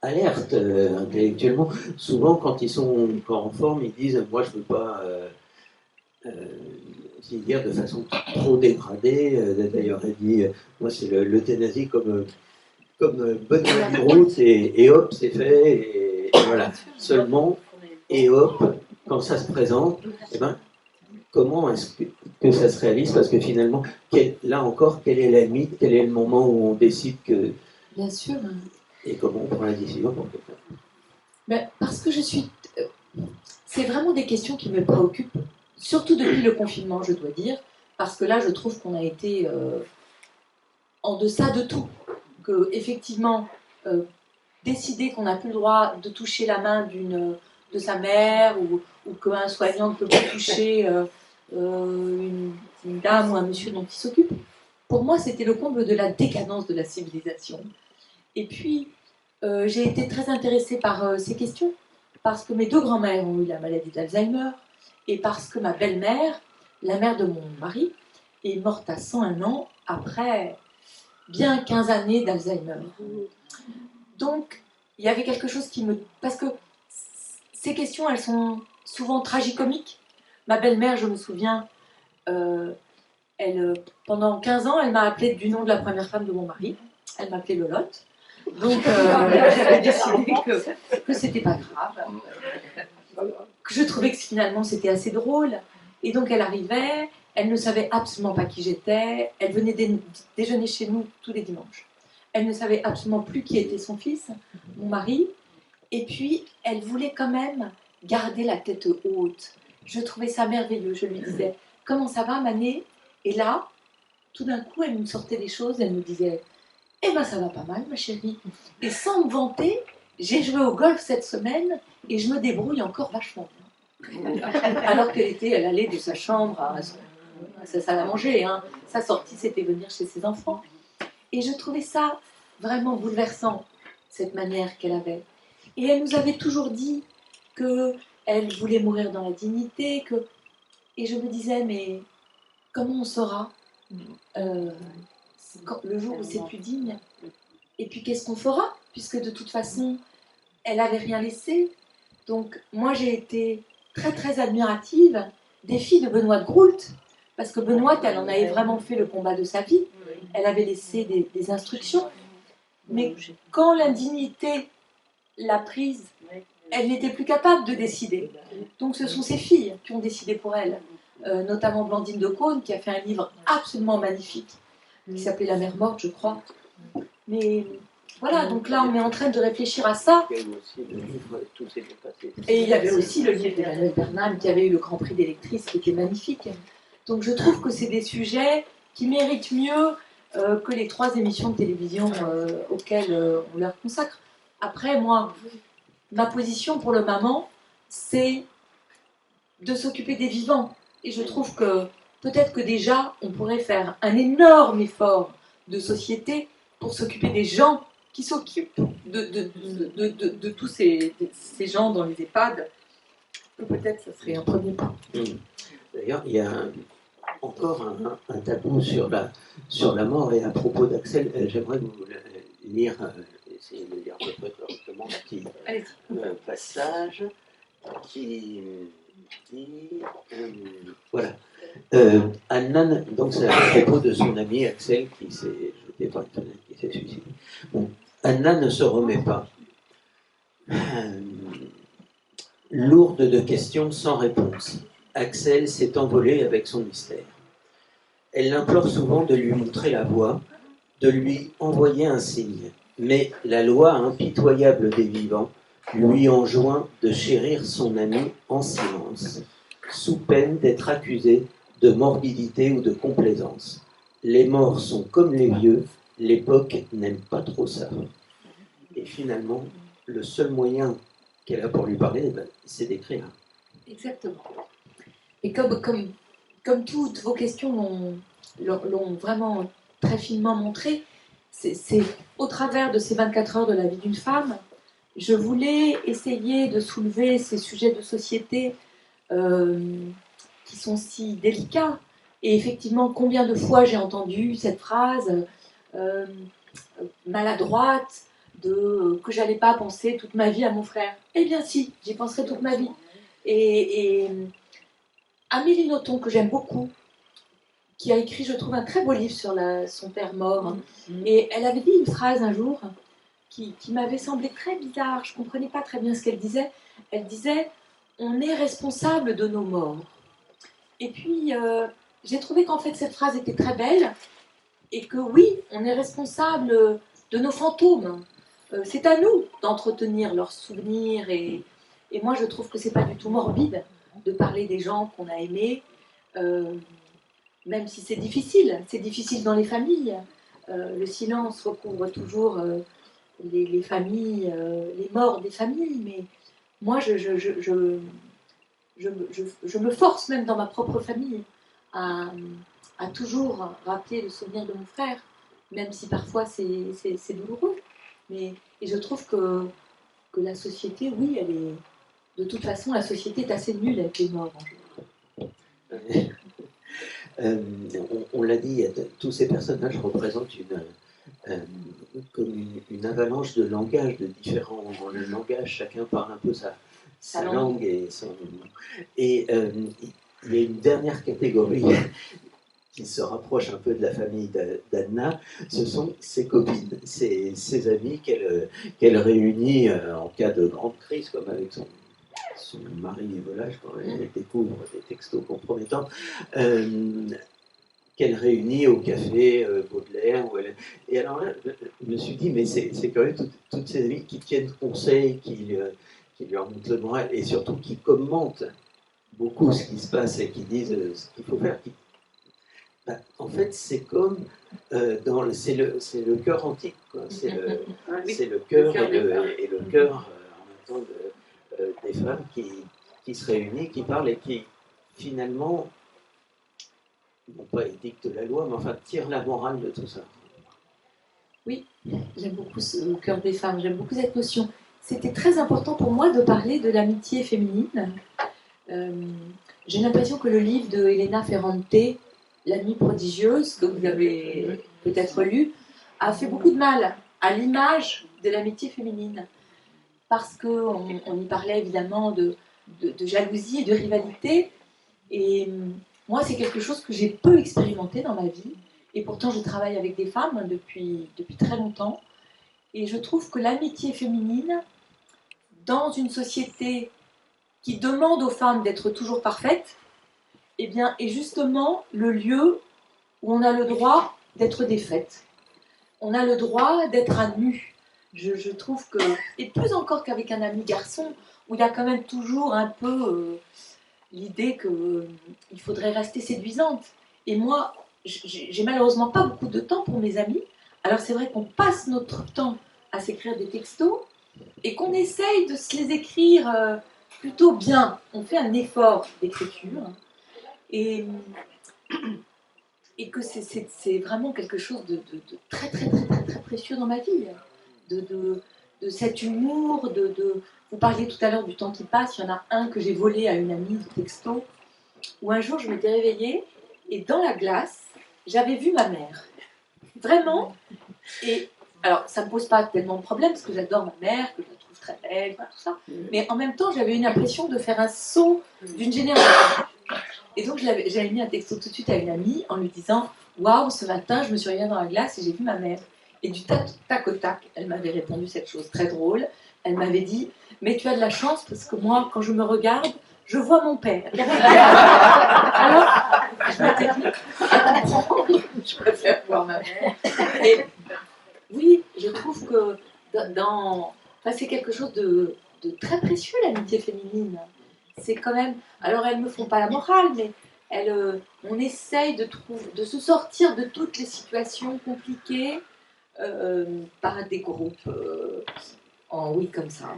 alertes intellectuellement, souvent quand ils sont encore en forme, ils disent « moi je ne veux pas dire de façon trop dégradée ». D'ailleurs, elle dit « moi c'est l'euthanasie comme bonne route et hop, c'est fait, et voilà. Seulement, et hop, quand ça se présente, eh ben, comment est-ce que ça se réalise? Parce que finalement, là encore, quelle est la limite? Quel est le moment où on décide que... Bien sûr. Et comment on prend la décision pour quelqu'un? Ben, parce que je suis... c'est vraiment des questions qui me préoccupent, surtout depuis le confinement, je dois dire. parce que là, je trouve qu'on a été en deçà de tout. Que, effectivement, décider qu'on n'a plus le droit de toucher la main de sa mère, ou qu'un soignant ne peut pas toucher une dame ou un monsieur dont il s'occupe, pour moi, c'était le comble de la décadence de la civilisation. Et puis, j'ai été très intéressée par ces questions, parce que mes deux grands-mères ont eu la maladie d'Alzheimer, et parce que ma belle-mère, la mère de mon mari, est morte à 101 ans après bien 15 années d'Alzheimer. Donc, il y avait quelque chose qui me... Parce que ces questions, elles sont souvent tragicomiques. Ma belle-mère, je me souviens, pendant 15 ans, elle m'a appelée du nom de la première femme de mon mari. Elle m'appelait Lolotte. Donc, j'avais décidé que c'était pas grave. Que je trouvais que finalement, c'était assez drôle. Et donc, elle arrivait, elle ne savait absolument pas qui j'étais. Elle venait déjeuner chez nous tous les dimanches. Elle ne savait absolument plus qui était son fils, mon mari. Et puis, elle voulait quand même garder la tête haute. Je trouvais ça merveilleux. Je lui disais, comment ça va, Mané? Et là, tout d'un coup, elle me sortait des choses. Elle me disait, eh ben, ça va pas mal, ma chérie. Et sans me vanter, j'ai joué au golf cette semaine et je me débrouille encore vachement bien. Alors elle allait de sa chambre à sa salle à manger. Hein. Sa sortie, c'était venir chez ses enfants. Et je trouvais ça vraiment bouleversant, cette manière qu'elle avait. Et elle nous avait toujours dit qu'elle voulait mourir dans la dignité. Et je me disais, mais comment on saura le jour où c'est plus digne? Et puis qu'est-ce qu'on fera? Puisque de toute façon, elle n'avait rien laissé. Donc moi, j'ai été très très admirative des filles de Benoît de Groult. Parce que Benoît, elle en avait vraiment fait le combat de sa vie. Elle avait laissé des instructions. Mais quand l'indignité l'a prise, elle n'était plus capable de décider. Donc ce sont ses filles qui ont décidé pour elle. Notamment Blandine de Caunes, qui a fait un livre absolument magnifique, qui s'appelait La Mère Morte, je crois. Mais voilà, donc là, on est en train de réfléchir à ça. Et il y avait aussi le livre d'Emmanuel Bernheim, qui avait eu le Grand Prix des lectrices, qui était magnifique. Donc je trouve que c'est des sujets qui méritent mieux que les 3 émissions de télévision auxquelles on leur consacre. Après, moi, ma position pour le moment, c'est de s'occuper des vivants. Et je trouve que peut-être que déjà, on pourrait faire un énorme effort de société pour s'occuper des gens qui s'occupent de tous ces gens dans les EHPAD. Peut-être que ça serait un premier pas. D'ailleurs, il y a encore un tabou sur la mort, et à propos d'Axel, j'aimerais vous lire, essayer de lire peut-être correctement ce petit passage qui dit, voilà. Annan, donc c'est à propos de son ami Axel qui s'est jeté par une fenêtre, qui s'est suicidé. Bon, Anna ne se remet pas. Lourde de questions sans réponse. Axel s'est envolé avec son mystère. Elle l'implore souvent de lui montrer la voie, de lui envoyer un signe. Mais la loi impitoyable des vivants lui enjoint de chérir son ami en silence, sous peine d'être accusé de morbidité ou de complaisance. Les morts sont comme les vieux, l'époque n'aime pas trop ça. Et finalement, le seul moyen qu'elle a pour lui parler, c'est d'écrire. Exactement. Et comme toutes vos questions l'ont vraiment très finement montré, c'est au travers de ces 24 heures de la vie d'une femme, je voulais essayer de soulever ces sujets de société qui sont si délicats. Et effectivement, combien de fois j'ai entendu cette phrase maladroite que j'allais pas penser toute ma vie à mon frère. Eh bien si, j'y penserai toute ma vie. Et Amélie Nothomb, que j'aime beaucoup, qui a écrit, je trouve, un très beau livre sur son père mort. Et elle avait dit une phrase un jour qui m'avait semblé très bizarre. Je ne comprenais pas très bien ce qu'elle disait. Elle disait « On est responsable de nos morts ». Et puis, j'ai trouvé qu'en fait, cette phrase était très belle et que oui, on est responsable de nos fantômes. C'est à nous d'entretenir leurs souvenirs. Et moi, je trouve que ce n'est pas du tout morbide de parler des gens qu'on a aimés. même si c'est difficile dans les familles. Le silence recouvre toujours les familles, les morts des familles, mais moi je me force même dans ma propre famille à, à toujours rappeler le souvenir de mon frère, même si parfois c'est douloureux. Et je trouve que la société, oui, elle est... De toute façon, la société est assez nulle avec les morts. On l'a dit, tous ces personnages représentent comme une avalanche de langages, de différents langages. Chacun parle un peu sa langue et son... Et il y a une dernière catégorie qui se rapproche un peu de la famille d'Anna, ce sont ses copines, ses amies qu'elle réunit en cas de grande crise, comme avec son mari volage quand elle découvre des textos compromettants, qu'elle réunit au café Baudelaire. Et alors là, je me suis dit, mais c'est quand même toutes ces amies qui tiennent conseil, qui lui remontent le moral, et surtout qui commentent beaucoup ce qui se passe et qui disent ce qu'il faut faire. En fait, c'est comme c'est le cœur antique, c'est le cœur et le cœur en même temps des femmes qui se réunissent, qui parlent et qui finalement non pas édictent la loi, mais enfin tirent la morale de tout ça. Oui, j'aime beaucoup le cœur des femmes, j'aime beaucoup cette notion. C'était très important pour moi de parler de l'amitié féminine. J'ai l'impression que le livre de Elena Ferrante, L'amie prodigieuse, que vous avez peut-être lu, a fait beaucoup de mal à l'image de l'amitié féminine. Parce qu'on y parlait évidemment de jalousie et de rivalité. Et moi, c'est quelque chose que j'ai peu expérimenté dans ma vie. Et pourtant, je travaille avec des femmes depuis très longtemps. Et je trouve que l'amitié féminine, dans une société qui demande aux femmes d'être toujours parfaites, eh bien, est justement le lieu où on a le droit d'être défaite. On a le droit d'être à nu. Je trouve que, et plus encore qu'avec un ami garçon, où il y a quand même toujours un peu l'idée qu'il faudrait rester séduisante. Et moi, j'ai malheureusement pas beaucoup de temps pour mes amis. Alors c'est vrai qu'on passe notre temps à s'écrire des textos et qu'on essaye de se les écrire plutôt bien. On fait un effort d'écriture. Et que c'est vraiment quelque chose de très, très, très, très, très précieux dans ma vie. De cet humour, Vous parliez tout à l'heure du temps qui passe. Il y en a un que j'ai volé à une amie de texto, où un jour je m'étais réveillée et dans la glace, j'avais vu ma mère. Vraiment. Et alors, ça ne me pose pas tellement de problème parce que j'adore ma mère, que je la trouve très belle, tout ça. Mais en même temps, j'avais une impression de faire un saut d'une génération. Et donc, j'avais mis un texto tout de suite à une amie en lui disant « Waouh, ce matin, je me suis réveillée dans la glace et j'ai vu ma mère. » Et du tac au tac, elle m'avait répondu cette chose très drôle. Elle m'avait dit « Mais tu as de la chance parce que moi, quand je me regarde, je vois mon père. » Alors, je m'étais dit « Je préfère voir ma mère. » Et oui, je trouve que c'est quelque chose de très précieux, l'amitié féminine. C'est quand même... Alors, elles ne me font pas la morale, mais on essaye de se sortir de toutes les situations compliquées par des groupes comme ça.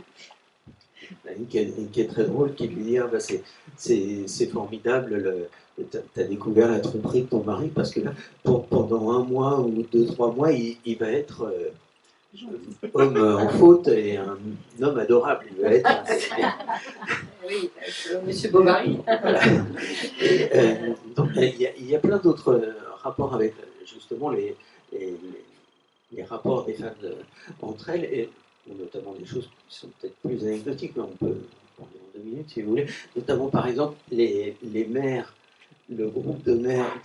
Une qui est très drôle, qui lui dit c'est formidable, tu as découvert la tromperie de ton mari, parce que là, pendant 1 mois ou 2-3 mois, il va être homme en faute et un homme adorable. Il va être oui, Monsieur Bovary. Voilà. Donc il y a plein d'autres rapports avec justement les rapports des femmes entre elles, et notamment des choses qui sont peut-être plus anecdotiques, mais on peut parler en 2 minutes si vous voulez. Notamment par exemple les mères, le groupe de mères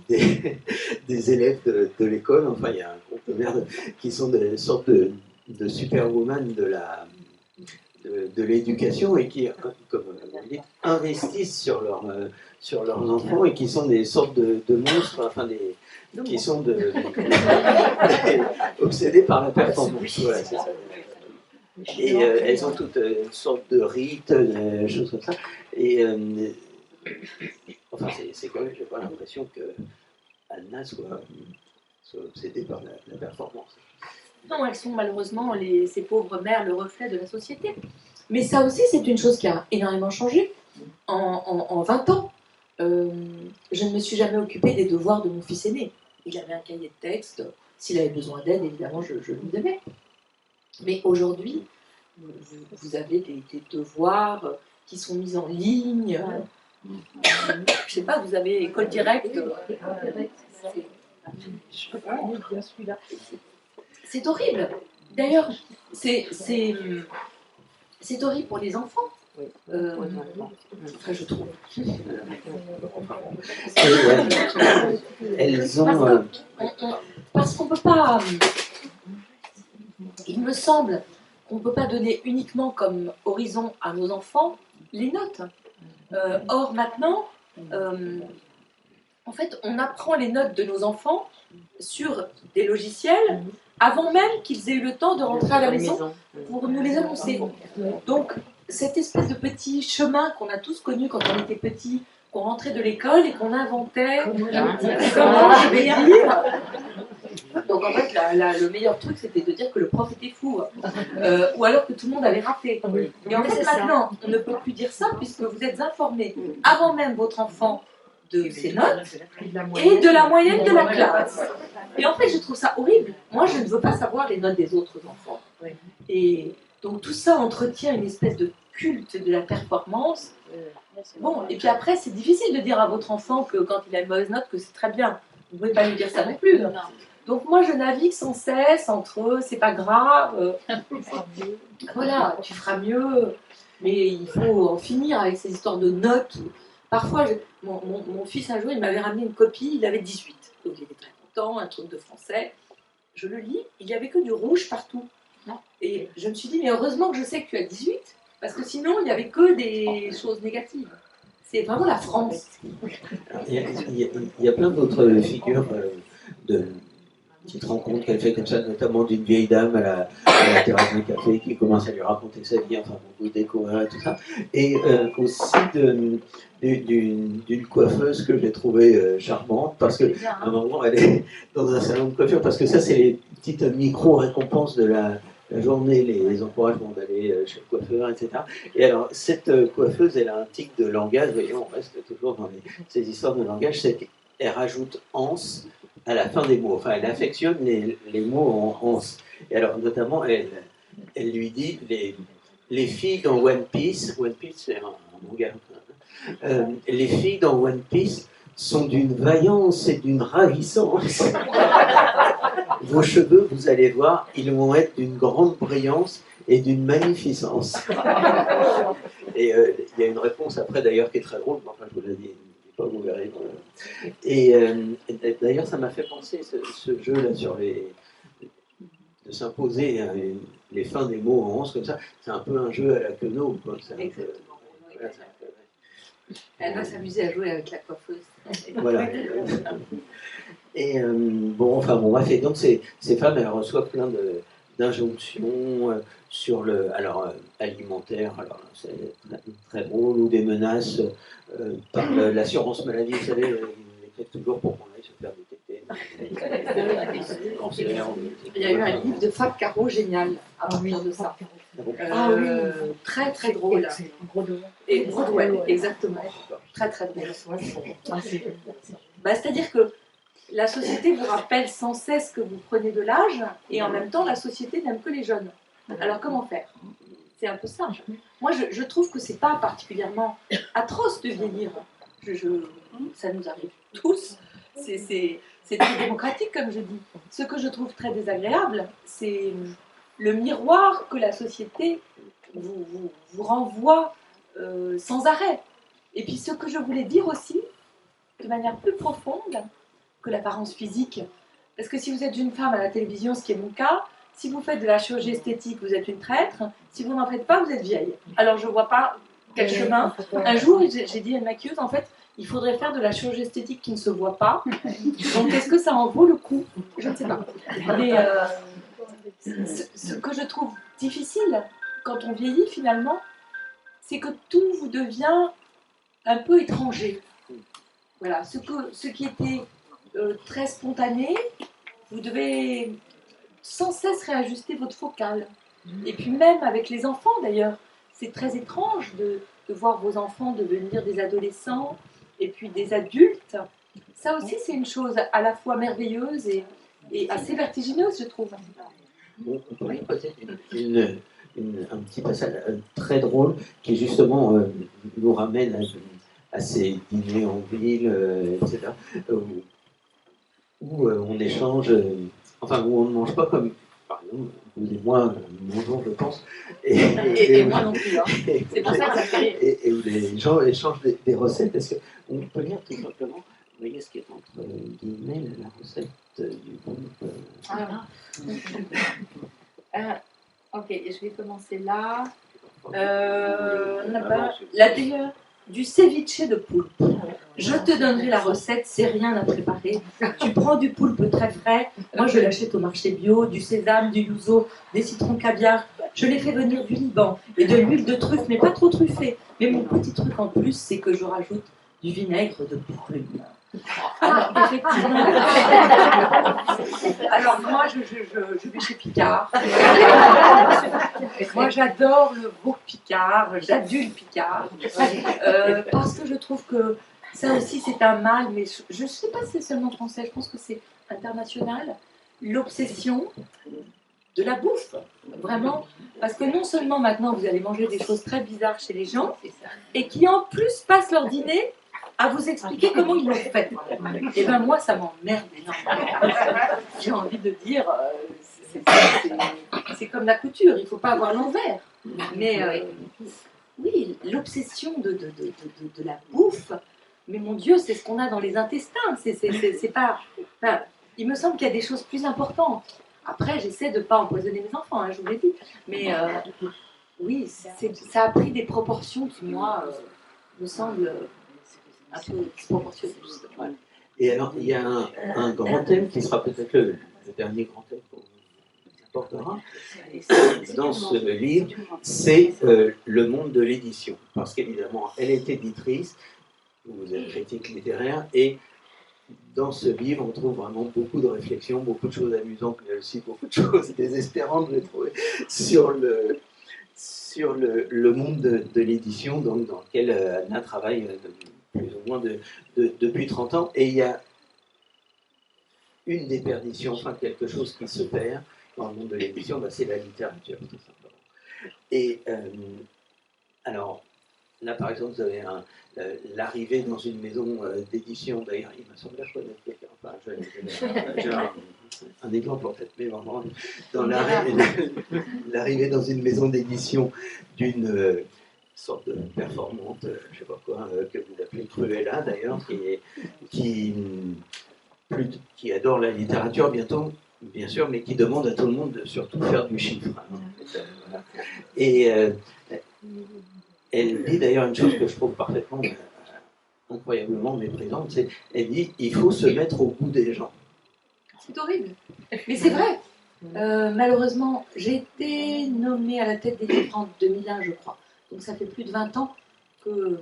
des élèves de l'école. Enfin, il y a un groupe de mères qui sont des sortes de superwoman de l'éducation et qui, comme on dit, investissent sur leurs enfants et qui sont des sortes de monstres, enfin qui sont obsédés par la performance. Voilà, c'est ça. Et elles ont toutes une sorte de rites, choses comme ça. Et Enfin, c'est quand même, j'ai pas l'impression que Anna soit obsédée par la performance. Non, elles sont malheureusement, ces pauvres mères, le reflet de la société. Mais ça aussi, c'est une chose qui a énormément changé. En 20 ans, je ne me suis jamais occupée des devoirs de mon fils aîné. Il avait un cahier de texte. S'il avait besoin d'aide, évidemment, je lui donnais. Mais aujourd'hui, vous avez des devoirs qui sont mis en ligne. Je sais pas, vous avez école directe. C'est horrible. D'ailleurs, c'est horrible pour les enfants. Enfin, je trouve. Elles ont. Parce qu'on peut pas. Il me semble qu'on ne peut pas donner uniquement comme horizon à nos enfants les notes. Or, maintenant, en fait, on apprend les notes de nos enfants sur des logiciels avant même qu'ils aient eu le temps de rentrer à la maison pour nous les annoncer. Donc, cette espèce de petit chemin qu'on a tous connu quand on était petit, qu'on rentrait de l'école et qu'on inventait comment je vais lire. Donc en fait, le meilleur truc, c'était de dire que le prof était fou, ou alors que tout le monde avait raté. Et en fait, maintenant, on ne peut plus dire ça puisque vous êtes informés avant même votre enfant de ses notes et de la moyenne de la classe. Et en fait, je trouve ça horrible. Moi, je ne veux pas savoir les notes des autres enfants. Et donc tout ça entretient une espèce de culte de la performance. Bon, et puis après, c'est difficile de dire à votre enfant que quand il a une mauvaise note, que c'est très bien. Vous ne pouvez pas lui dire ça non plus. Donc moi, je navigue sans cesse entre c'est pas grave, voilà, tu feras mieux, mais il faut en finir avec ces histoires de notes. Parfois, mon fils, un jour, il m'avait ramené une copie, il avait 18. Donc il était très content, un truc de français. Je le lis, il n'y avait que du rouge partout. Et je me suis dit, mais heureusement que je sais que tu as 18, parce que sinon, il n'y avait que des choses négatives. C'est vraiment la France. Il y a plein d'autres figures de petites rencontres qu'elle fait comme ça, notamment d'une vieille dame à la terrasse du café qui commence à lui raconter sa vie, enfin, vous découvrirez tout ça. Et aussi d'une coiffeuse que j'ai trouvée charmante, parce qu'à un moment, elle est dans un salon de coiffure, parce que ça, c'est les petites micro-récompenses de la journée, les encouragements d'aller chez le coiffeur, etc. Et alors, cette coiffeuse, elle a un tic de langage, vous voyez, on reste toujours dans ces histoires de langage, c'est qu'elle rajoute « ans » à la fin des mots. Enfin, elle affectionne les mots en anse. Et alors, notamment, elle lui dit les filles dans One Piece c'est un manga, les filles dans One Piece sont d'une vaillance et d'une ravissance. Vos cheveux, vous allez voir, ils vont être d'une grande brillance et d'une magnificence. Et il y a une réponse après, d'ailleurs, qui est très drôle, mais enfin, je vous la dis pas, vous verrez. Et d'ailleurs, ça m'a fait penser, ce jeu-là, sur de s'imposer les fins des mots en 11 comme ça, c'est un peu un jeu à la queneau. Exactement. Elle va s'amuser à jouer avec la coiffeuse. Voilà. Et bon, bref, et donc ces femmes, elles reçoivent plein d'injonctions sur le, alors alimentaire, alors c'est très, très drôle, ou des menaces par l'assurance maladie, vous savez, ils écrivent toujours pour qu'on aille se faire détecter. Il y a eu un livre de Fab Caro génial à partir de ça. Très très drôle. Et Broadway, exactement. Très très drôle. C'est-à-dire que la société vous rappelle sans cesse que vous prenez de l'âge, et en même temps la société n'aime que les jeunes. Alors comment faire? C'est un peu ça. Moi je trouve que c'est pas particulièrement atroce de vieillir. Ça nous arrive tous. C'est très démocratique comme je dis. Ce que je trouve très désagréable, c'est le miroir que la société vous renvoie sans arrêt. Et puis ce que je voulais dire aussi, de manière plus profonde que l'apparence physique. Parce que si vous êtes une femme à la télévision, ce qui est mon cas, si vous faites de la chirurgie esthétique, vous êtes une traître. Si vous n'en faites pas, vous êtes vieille. Alors je ne vois pas quel chemin. Un jour, j'ai dit à une maquilleuse, en fait, il faudrait faire de la chirurgie esthétique qui ne se voit pas. Donc est-ce que ça en vaut le coup? Je ne sais pas. Mais ce que je trouve difficile quand on vieillit finalement, c'est que tout vous devient un peu étranger. Voilà, ce qui était très spontané, vous devez sans cesse réajuster votre focale. Et puis même avec les enfants d'ailleurs, c'est très étrange de voir vos enfants devenir des adolescents et puis des adultes. Ça aussi c'est une chose à la fois merveilleuse et assez vertigineuse, je trouve. On pourrait peut-être un petit passage très drôle qui justement nous ramène à ces dîners en ville, etc., où on échange, enfin où on ne mange pas comme, par exemple, vous et moi mangeons, je pense, Et moi non plus, hein. C'est pour ça que ça fait rire. Et où les gens échangent des recettes. Est-ce qu'on peut lire tout simplement, vous voyez ce qui est entre guillemets la recette du poulpe. Ok, je vais commencer là. Là-bas, du ceviche de poulpe. Je te donnerai la recette, c'est rien à préparer. Tu prends du poulpe très frais. Moi, je l'achète au marché bio, du sésame, du yuzu, des citrons caviar. Je les fais venir du Liban et de l'huile de truffe, mais pas trop truffée. Mais mon petit truc en plus, c'est que je rajoute du vinaigre de prune. Alors, effectivement. Alors, moi, je vais chez Picard. Moi, j'adore le veau Picard, j'adule Picard. Parce que je trouve que ça aussi, c'est un mal, mais je ne sais pas si c'est seulement français, je pense que c'est international. L'obsession de la bouffe, vraiment. Parce que non seulement maintenant, vous allez manger des choses très bizarres chez les gens, et qui en plus passent leur dîner à vous expliquer comment ils l'ont fait. Et bien moi, ça m'emmerde énormément. J'ai envie de dire, c'est comme la couture, il ne faut pas avoir l'envers. Mais oui, l'obsession de la bouffe, mais mon Dieu, c'est ce qu'on a dans les intestins. C'est pas, enfin, il me semble qu'il y a des choses plus importantes. Après, j'essaie de ne pas empoisonner mes enfants, hein, je vous l'ai dit. Mais oui, ça a pris des proportions qui, moi, me semblent un peu disproportionnées, justement. Et alors, il y a un grand thème qui sera peut-être le dernier grand thème qu'on vous apportera dans ce livre, c'est le monde de l'édition. Parce qu'évidemment, elle est éditrice, vous êtes critique littéraire, et dans ce livre, on trouve vraiment beaucoup de réflexions, beaucoup de choses amusantes, mais aussi beaucoup de choses désespérantes, je trouve, sur le monde de l'édition, dans lequel Anna travaille plus ou moins depuis 30 ans. Et il y a une déperdition, enfin quelque chose qui se perd dans le monde de l'édition, c'est la littérature, tout simplement. Et alors, là, par exemple, vous avez l'arrivée dans une maison d'édition. D'ailleurs, il m'a semblé reconnaître quelqu'un. Enfin, j'ai un exemple en tête, mais vraiment, dans l'arrivée dans une maison d'édition d'une sorte de performante, je ne sais pas quoi, que vous appelez Cruella, d'ailleurs, qui adore la littérature bien sûr, mais qui demande à tout le monde de surtout faire du chiffre. Voilà. Et elle dit d'ailleurs une chose que je trouve parfaitement, incroyablement méprisante, elle dit il faut se mettre au goût des gens. C'est horrible, mais c'est vrai. Malheureusement, j'ai été nommée à la tête des livres en 2001, je crois. Donc ça fait plus de 20 ans que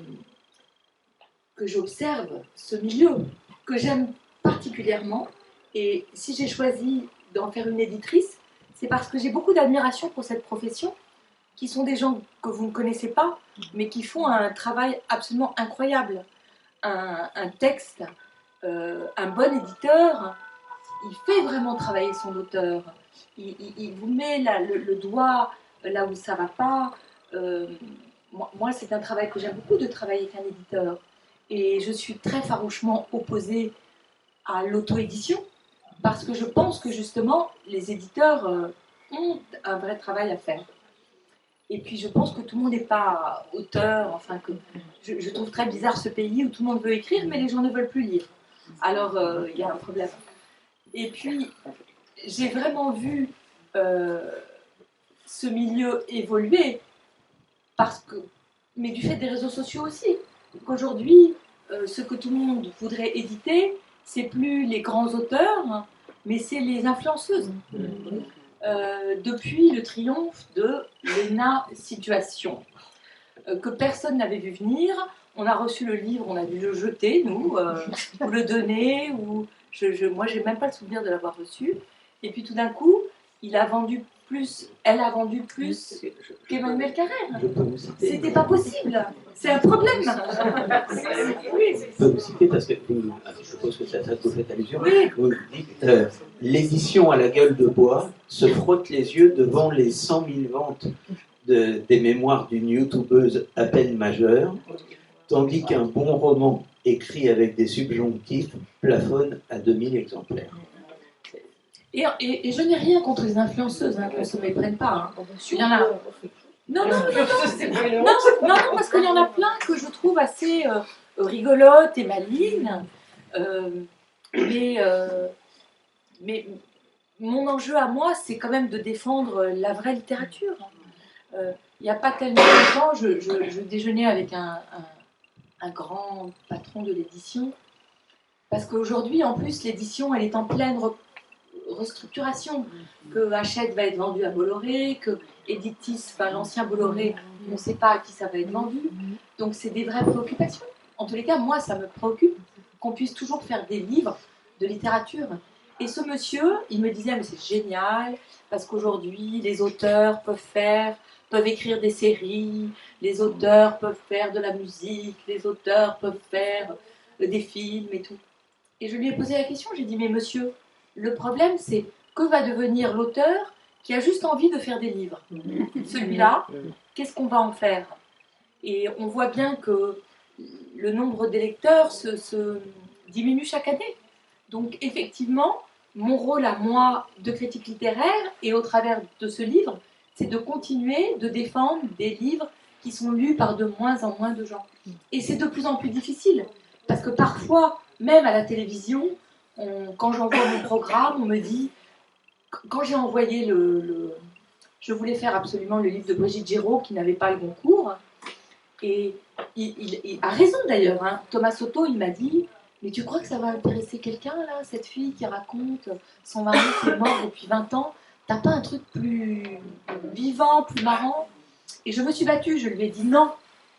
j'observe ce milieu, que j'aime particulièrement. Et si j'ai choisi d'en faire une éditrice, c'est parce que j'ai beaucoup d'admiration pour cette profession, qui sont des gens que vous ne connaissez pas, mais qui font un travail absolument incroyable. Un texte, un bon éditeur, il fait vraiment travailler son auteur. Il vous met le doigt là où ça ne va pas. Moi, c'est un travail que j'aime beaucoup, de travailler avec un éditeur. Et je suis très farouchement opposée à l'auto-édition, parce que je pense que justement, les éditeurs ont un vrai travail à faire. Et puis je pense que tout le monde n'est pas auteur, enfin que je trouve très bizarre ce pays où tout le monde veut écrire, mais les gens ne veulent plus lire. Alors il y a un problème. Et puis j'ai vraiment vu ce milieu évoluer, mais du fait des réseaux sociaux aussi. Qu'aujourd'hui, ce que tout le monde voudrait éditer, c'est plus les grands auteurs, mais c'est les influenceuses. Depuis le triomphe de Léna Situation, que personne n'avait vu venir, on a reçu le livre, on a dû le jeter, nous, ou le donner, ou moi, j'ai même pas le souvenir de l'avoir reçu. Et puis tout d'un coup, elle a vendu plus qu'Emmanuel Carrère. Je peux vous citer. C'était pas possible. C'est un problème. Je peux vous citer parce que je suppose que ça vous fait allusion. Oui. Vous dites l'édition à la gueule de bois se frotte les yeux devant les 100 000 ventes des mémoires d'une youtubeuse à peine majeure, tandis qu'un bon roman écrit avec des subjonctifs plafonne à 2000 exemplaires. Et je n'ai rien contre les influenceuses, qu'on ne se méprenne pas. Il y en a. Non, parce qu'il y en a plein que je trouve assez rigolotes et malines. Mais mon enjeu à moi, c'est quand même de défendre la vraie littérature. Il n'y a pas tellement longtemps, je déjeunais avec un grand patron de l'édition. Parce qu'aujourd'hui, en plus, l'édition, elle est en pleine restructuration, que Hachette va être vendu à Bolloré, que Editis, l'ancien Bolloré, on ne sait pas à qui ça va être vendu. Donc c'est des vraies préoccupations. En tous les cas, moi, ça me préoccupe qu'on puisse toujours faire des livres de littérature. Et ce monsieur, il me disait, mais c'est génial, parce qu'aujourd'hui, les auteurs peuvent écrire des séries, les auteurs peuvent faire de la musique, les auteurs peuvent faire des films et tout. Et je lui ai posé la question, j'ai dit, mais monsieur, le problème, c'est que va devenir l'auteur qui a juste envie de faire des livres. Celui-là, qu'est-ce qu'on va en faire? Et on voit bien que le nombre des lecteurs se diminue chaque année. Donc effectivement, mon rôle à moi de critique littéraire, et au travers de ce livre, c'est de continuer de défendre des livres qui sont lus par de moins en moins de gens. Et c'est de plus en plus difficile, parce que parfois, même à la télévision, quand j'envoie mon programme, on me dit, quand j'ai envoyé je voulais faire absolument le livre de Brigitte Giraud qui n'avait pas le Goncourt, et il a raison d'ailleurs, hein. Thomas Soto, il m'a dit, mais tu crois que ça va intéresser quelqu'un là, cette fille qui raconte son mari qui est mort depuis 20 ans, t'as pas un truc plus vivant, plus marrant? Et je me suis battue, je lui ai dit non,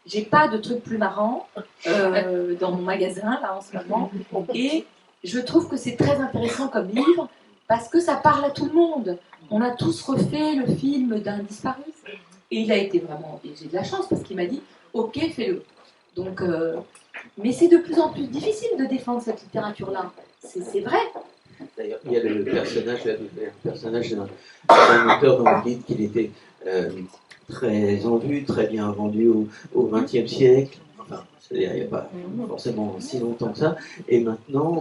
j'ai pas de truc plus marrant dans mon magasin là en ce moment, et je trouve que c'est très intéressant comme livre parce que ça parle à tout le monde. On a tous refait le film d'un disparu. Et il a été vraiment... Et j'ai de la chance parce qu'il m'a dit « Ok, fais-le ». Donc, mais c'est de plus en plus difficile de défendre cette littérature-là. C'est vrai. D'ailleurs, il y a le personnage d'un auteur dont vous dites qu'il était très en vue, très bien vendu au XXe siècle. Enfin, c'est-à-dire, il n'y a pas forcément si longtemps que ça. Et maintenant,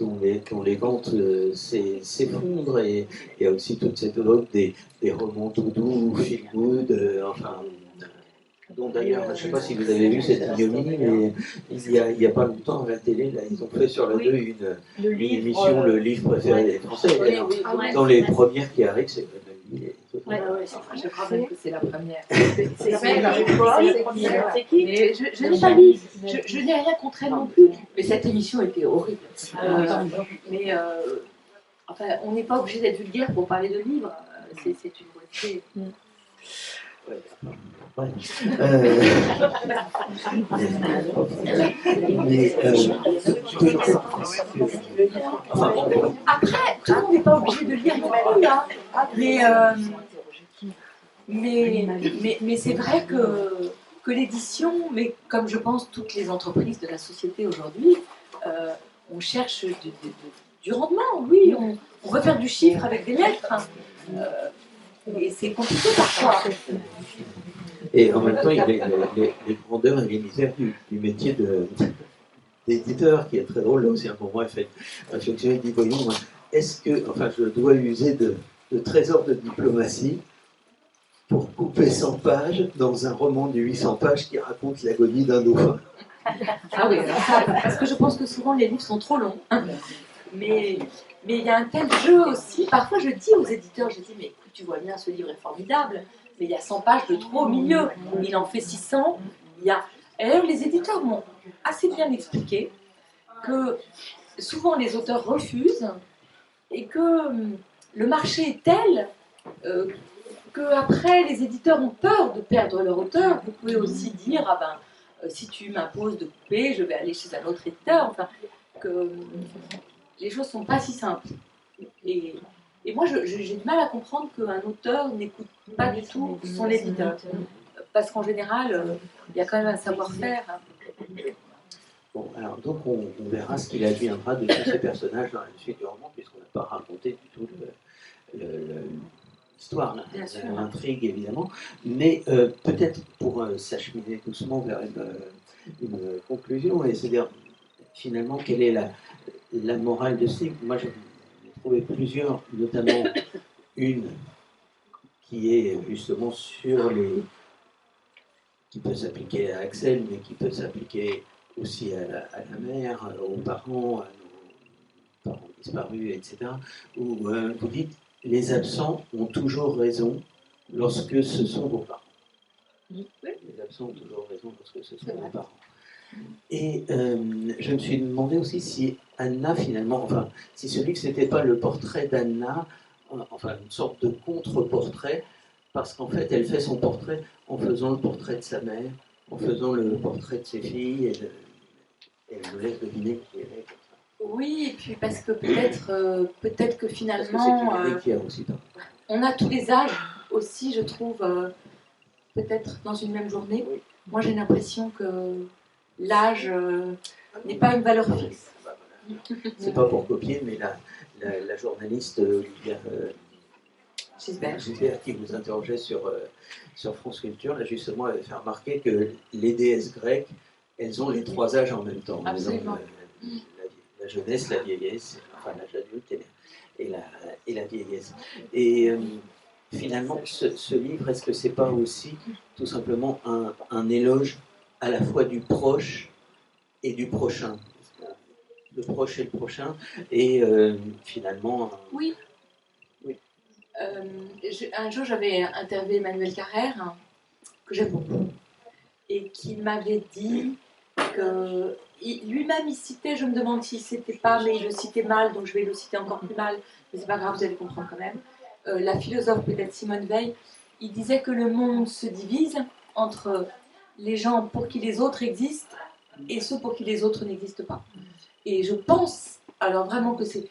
dont les ventes s'effondrent. Et il y a aussi toute cette mode des romans tout doux, feel good, dont d'ailleurs, je ne sais pas si vous avez vu cette ignominie, mais il n'y a pas longtemps à la télé, là, ils ont fait sur la 2 une émission, le livre préféré des Français. Dans les premières qui arrivent, c'est je crois même que c'est la première. C'est qui? Mais je n'ai pas lu. Je n'ai rien contre elle non plus. Mais cette émission était horrible. Enfin, on n'est pas obligé d'être vulgaire pour parler de livres. C'est une beauté. Ouais. Après, tout le monde n'est pas obligé de lire non plus, hein. Mais c'est vrai que l'édition, mais comme je pense toutes les entreprises de la société aujourd'hui, on cherche du rendement, oui, on veut faire du chiffre avec des lettres. Et c'est compliqué parfois. Et en même temps, il y a les grandeurs et les misères du métier d'éditeur, qui est très drôle. Là aussi, un moment, elle fait un fonctionnaire qui dit, voyons, est-ce que, enfin, je dois user de trésors de diplomatie pour couper 100 pages dans un roman de 800 pages qui raconte l'agonie d'un dauphin? Ah oui, parce que je pense que souvent les livres sont trop longs. Mais il y a un tel jeu aussi. Parfois, je dis aux éditeurs, je dis, mais écoute, tu vois bien, ce livre est formidable, mais il y a 100 pages de trop au milieu. Il en fait 600. Et alors, les éditeurs m'ont assez bien expliqué que souvent les auteurs refusent et que le marché est tel qu'après, les éditeurs ont peur de perdre leur auteur. Vous pouvez aussi dire, ah ben, Si tu m'imposes de couper, je vais aller chez un autre éditeur. Enfin, que les choses sont pas si simples. Et moi, j'ai du mal à comprendre qu'un auteur n'écoute pas du tout son éditeur. Parce qu'en général, il y a quand même un savoir-faire. Bon, alors donc on verra ce qu'il adviendra de tous ces personnages dans la suite du roman, puisqu'on n'a pas raconté du tout l'histoire, l'intrigue évidemment, mais peut-être pour s'acheminer doucement vers une conclusion et se dire finalement quelle est la morale de ce livre. Moi j'ai trouvé plusieurs, notamment une qui est justement sur qui peut s'appliquer à Axel, mais qui peut s'appliquer aussi à la mère, aux parents, à nos parents disparus, etc. Où vous dites, les absents ont toujours raison lorsque ce sont vos parents. Les absents ont toujours raison lorsque ce sont vos parents. Et je me suis demandé aussi si Anna, finalement, enfin, si ce livre, c'était pas le portrait d'Anna, enfin, une sorte de contre-portrait, parce qu'en fait, elle fait son portrait en faisant le portrait de sa mère, en faisant le portrait de ses filles, et elle nous laisse deviner qui elle est comme ça. Oui, et puis parce que peut-être que finalement, on a tous les âges aussi, je trouve, peut-être dans une même journée. Oui. Moi, j'ai l'impression que l'âge n'est pas une valeur fixe. C'est pas pour copier, mais la journaliste Olivia Gisbert qui vous interrogeait sur France Culture, là justement, avait fait remarquer que les déesses grecques, elles ont les trois âges en même temps. Absolument. La jeunesse, la vieillesse, enfin l'âge adulte et la vieillesse. Et finalement, ce livre, est-ce que c'est pas aussi tout simplement un éloge à la fois du proche et du prochain? Le proche et le prochain, et finalement... Oui. Un jour, j'avais interviewé Emmanuel Carrère, que j'aime beaucoup, et qui m'avait dit que lui-même il citait, je me demande si c'était pas, mais il le citait mal, donc je vais le citer encore plus mal, mais c'est pas grave, vous allez comprendre quand même. La philosophe peut-être Simone Veil, il disait que le monde se divise entre les gens pour qui les autres existent et ceux pour qui les autres n'existent pas. Et je pense, alors vraiment que c'est...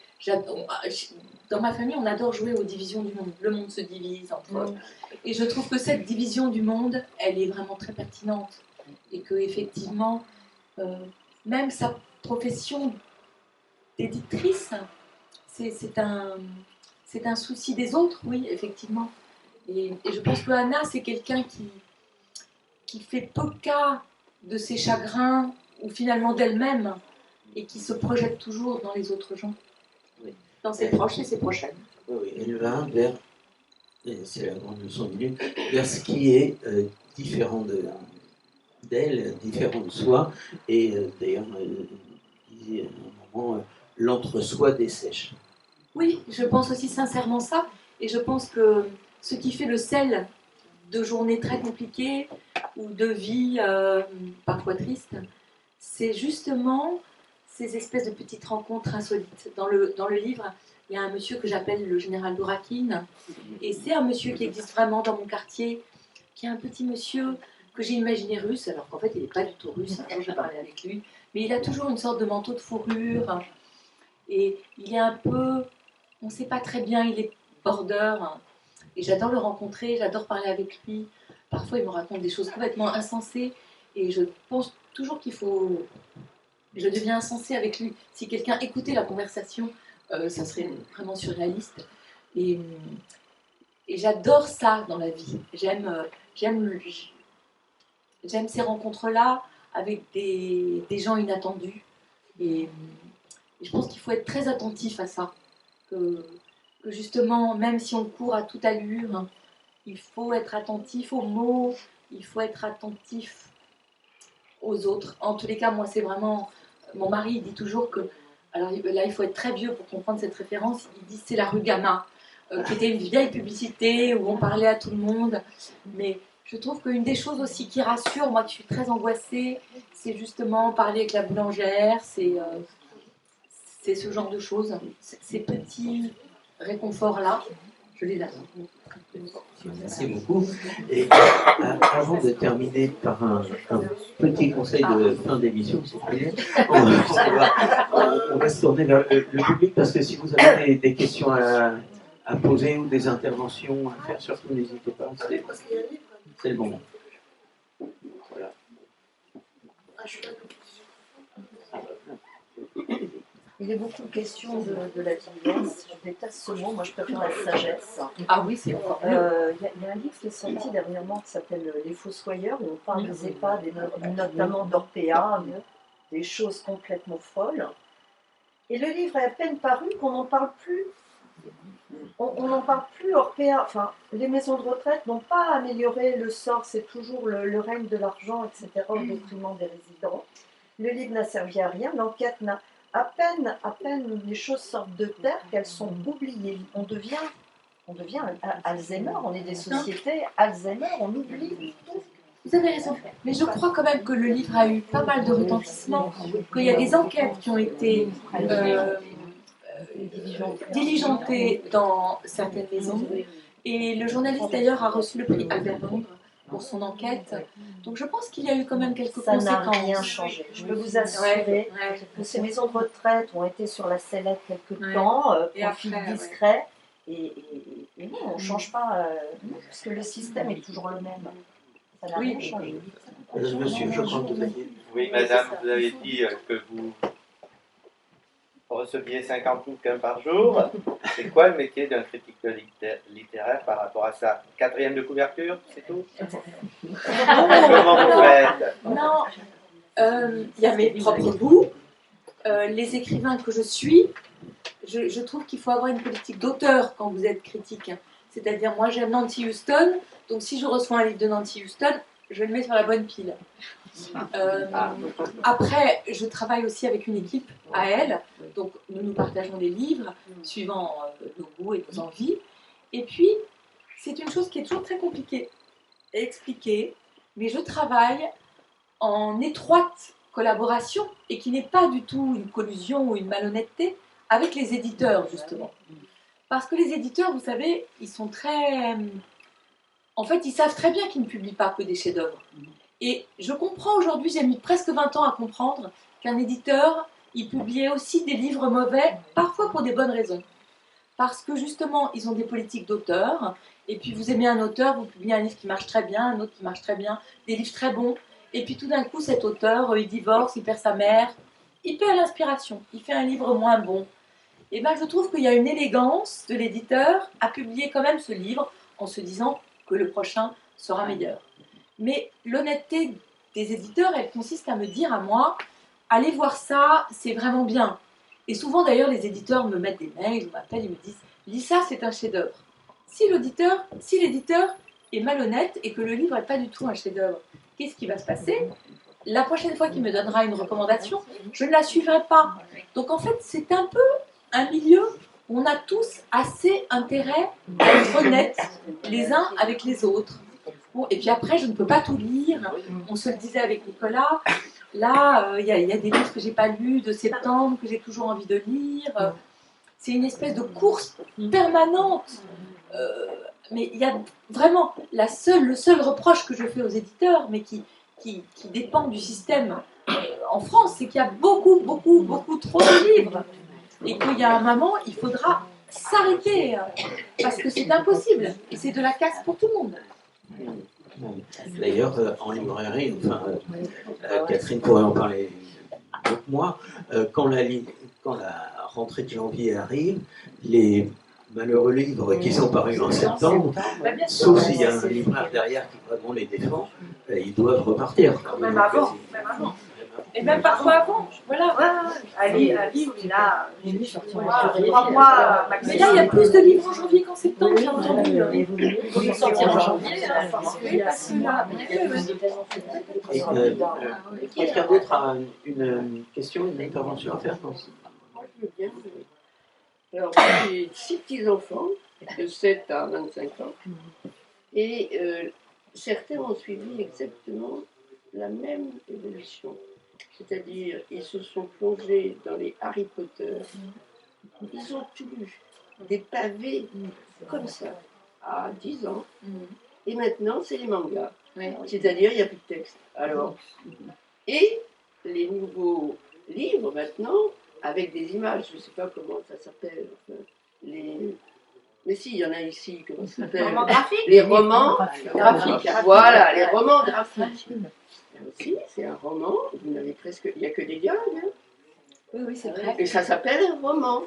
Dans ma famille, on adore jouer aux divisions du monde. Le monde se divise entre... Et je trouve que cette division du monde, elle est vraiment très pertinente. Et que effectivement, même sa profession d'éditrice, c'est un souci des autres, oui, effectivement. Et je pense que Anna, c'est quelqu'un qui fait peu cas de ses chagrins, ou finalement d'elle-même, et qui se projette toujours dans les autres gens, oui. Dans ses proches et ses prochaines. Oui, elle va vers, et c'est la grande leçon du livre, vers ce qui est différent d'elle, différent de soi, et d'ailleurs, elle disait à un moment, l'entre-soi dessèche. Oui, je pense aussi sincèrement ça, et je pense que ce qui fait le sel de journées très compliquées, ou de vie parfois tristes, c'est justement ces espèces de petites rencontres insolites. Dans le livre, il y a un monsieur que j'appelle le général Dourakine, et c'est un monsieur qui existe vraiment dans mon quartier, qui est un petit monsieur que j'ai imaginé russe, alors qu'en fait il n'est pas du tout russe, un jour j'ai parlé avec lui, mais il a toujours une sorte de manteau de fourrure, et il est un peu, on ne sait pas très bien, il est border, et j'adore le rencontrer, j'adore parler avec lui. Parfois il me raconte des choses complètement insensées, et je pense toujours qu'il faut... Je deviens insensée avec lui. Si quelqu'un écoutait la conversation, ça serait vraiment surréaliste. Et j'adore ça dans la vie. J'aime ces rencontres-là avec des gens inattendus. Et je pense qu'il faut être très attentif à ça. Que justement, même si on court à toute allure, il faut être attentif aux mots, il faut être attentif aux autres. En tous les cas, moi, c'est vraiment... Mon mari, il dit toujours que... Alors là, il faut être très vieux pour comprendre cette référence. Il dit c'est la rue Gamma, qui était une vieille publicité où on parlait à tout le monde. Mais je trouve qu'une des choses aussi qui rassure, moi qui suis très angoissée, c'est justement parler avec la boulangère, c'est ce genre de choses, ces petits réconforts-là. Je les attends. Merci beaucoup. Et avant de terminer par un petit conseil de fin d'émission, si vous plaît, on va se tourner vers le public parce que si vous avez des questions à poser ou des interventions à faire, surtout n'hésitez pas. C'est le moment. Voilà. Il est beaucoup de questions de la diligence. Je déteste ce mot, moi je préfère la sagesse. Ah oui, c'est encore Il y a un livre qui est sorti dernièrement qui s'appelle Les Fossoyeurs, où on parle des EHPAD, et notamment d'Orpea, des choses complètement folles. Et le livre est à peine paru qu'on n'en parle plus. On n'en parle plus, Orpea. Enfin, les maisons de retraite n'ont pas amélioré le sort, c'est toujours le règne de l'argent, etc., au détriment des résidents. Le livre n'a servi à rien, l'enquête n'a. À peine les choses sortent de terre qu'elles sont oubliées. On devient Alzheimer, on est des sociétés Alzheimer, on oublie tout. Vous avez raison, mais je crois quand même que le livre a eu pas mal de retentissement, qu'il y a des enquêtes qui ont été diligentées dans certaines maisons, et le journaliste d'ailleurs a reçu le prix Albert Londres pour son enquête, donc je pense qu'il y a eu quand même quelques conséquences. Ça n'a rien changé. Je peux vous assurer que ces maisons de retraite ont été sur la sellette quelque temps, profil discret, et non, on ne change pas, parce que le système est toujours le même. Ça n'a rien changé. Monsieur, je crois que vous aviez... Oui, madame, vous avez dit que vous receviez 50 bouquins par jour. C'est quoi le métier d'un critique littéraire par rapport à ça? 4e de couverture, c'est tout? Comment vous faites? Non, il y a mes propres goûts, les écrivains que je suis. Je trouve qu'il faut avoir une politique d'auteur quand vous êtes critique. C'est-à-dire, moi j'aime Nancy Houston, donc si je reçois un livre de Nancy Houston, je le mets sur la bonne pile. Après, je travaille aussi avec une équipe à elle, donc nous partageons des livres suivant nos goûts et nos envies. Et puis, c'est une chose qui est toujours très compliquée à expliquer, mais je travaille en étroite collaboration et qui n'est pas du tout une collusion ou une malhonnêteté avec les éditeurs, justement. Parce que les éditeurs, vous savez, ils sont très... En fait, ils savent très bien qu'ils ne publient pas que des chefs-d'œuvre. Et je comprends aujourd'hui, j'ai mis presque 20 ans à comprendre qu'un éditeur, il publiait aussi des livres mauvais, parfois pour des bonnes raisons. Parce que justement, ils ont des politiques d'auteur, et puis vous aimez un auteur, vous publiez un livre qui marche très bien, un autre qui marche très bien, des livres très bons, et puis tout d'un coup, cet auteur, il divorce, il perd sa mère, il perd l'inspiration, il fait un livre moins bon. Et bien, je trouve qu'il y a une élégance de l'éditeur à publier quand même ce livre en se disant que le prochain sera meilleur. Mais l'honnêteté des éditeurs, elle consiste à me dire à moi, allez voir ça, c'est vraiment bien. Et souvent d'ailleurs, les éditeurs me mettent des mails, ou m'appellent, ils me disent, lis ça, c'est un chef-d'œuvre. Si l'éditeur est malhonnête et que le livre n'est pas du tout un chef-d'œuvre, qu'est-ce qui va se passer? La prochaine fois qu'il me donnera une recommandation, je ne la suivrai pas. Donc en fait, c'est un peu un milieu où on a tous assez intérêt à être honnêtes les uns avec les autres. Bon, et puis après, je ne peux pas tout lire. On se le disait avec Nicolas. Là, il y a des livres que je n'ai pas lus de septembre, que j'ai toujours envie de lire. C'est une espèce de course permanente. Mais il y a vraiment le seul reproche que je fais aux éditeurs, mais qui dépend du système en France, c'est qu'il y a beaucoup trop de livres. Et qu'il y a un moment, il faudra s'arrêter, parce que c'est impossible. Et c'est de la casse pour tout le monde. D'ailleurs, en librairie, enfin, Catherine pourrait en parler mieux que moi, quand la rentrée de janvier arrive, les malheureux livres qui sont parus en septembre, sauf s'il y a un libraire derrière qui vraiment les défend, ils doivent repartir. Même avant. Et même parfois avant, voilà. Un livre, il a 3 mois. Mais là, il y a plus de livres en janvier qu'en septembre, j'ai entendu. Il faut sortir en janvier. Quelqu'un d'autre a une question, une intervention à faire? Alors, j'ai 6 petits-enfants, de 7 à 25 ans, et certains ont suivi exactement la même évolution. C'est-à-dire, ils se sont plongés dans les Harry Potter, ils ont tout lu. des pavés comme ça, à 10 ans. Et maintenant, c'est les mangas. C'est-à-dire, il n'y a plus de texte. Alors, et les nouveaux livres maintenant, avec des images, je ne sais pas comment ça s'appelle, enfin, mais si, il y en a ici, comment ça s'appelle? Les romans graphiques. Voilà, les romans graphiques. Aussi, c'est un roman, vous n'avez presque, il n'y a que des dialogues. Hein. Oui, c'est vrai. Et ça s'appelle un roman.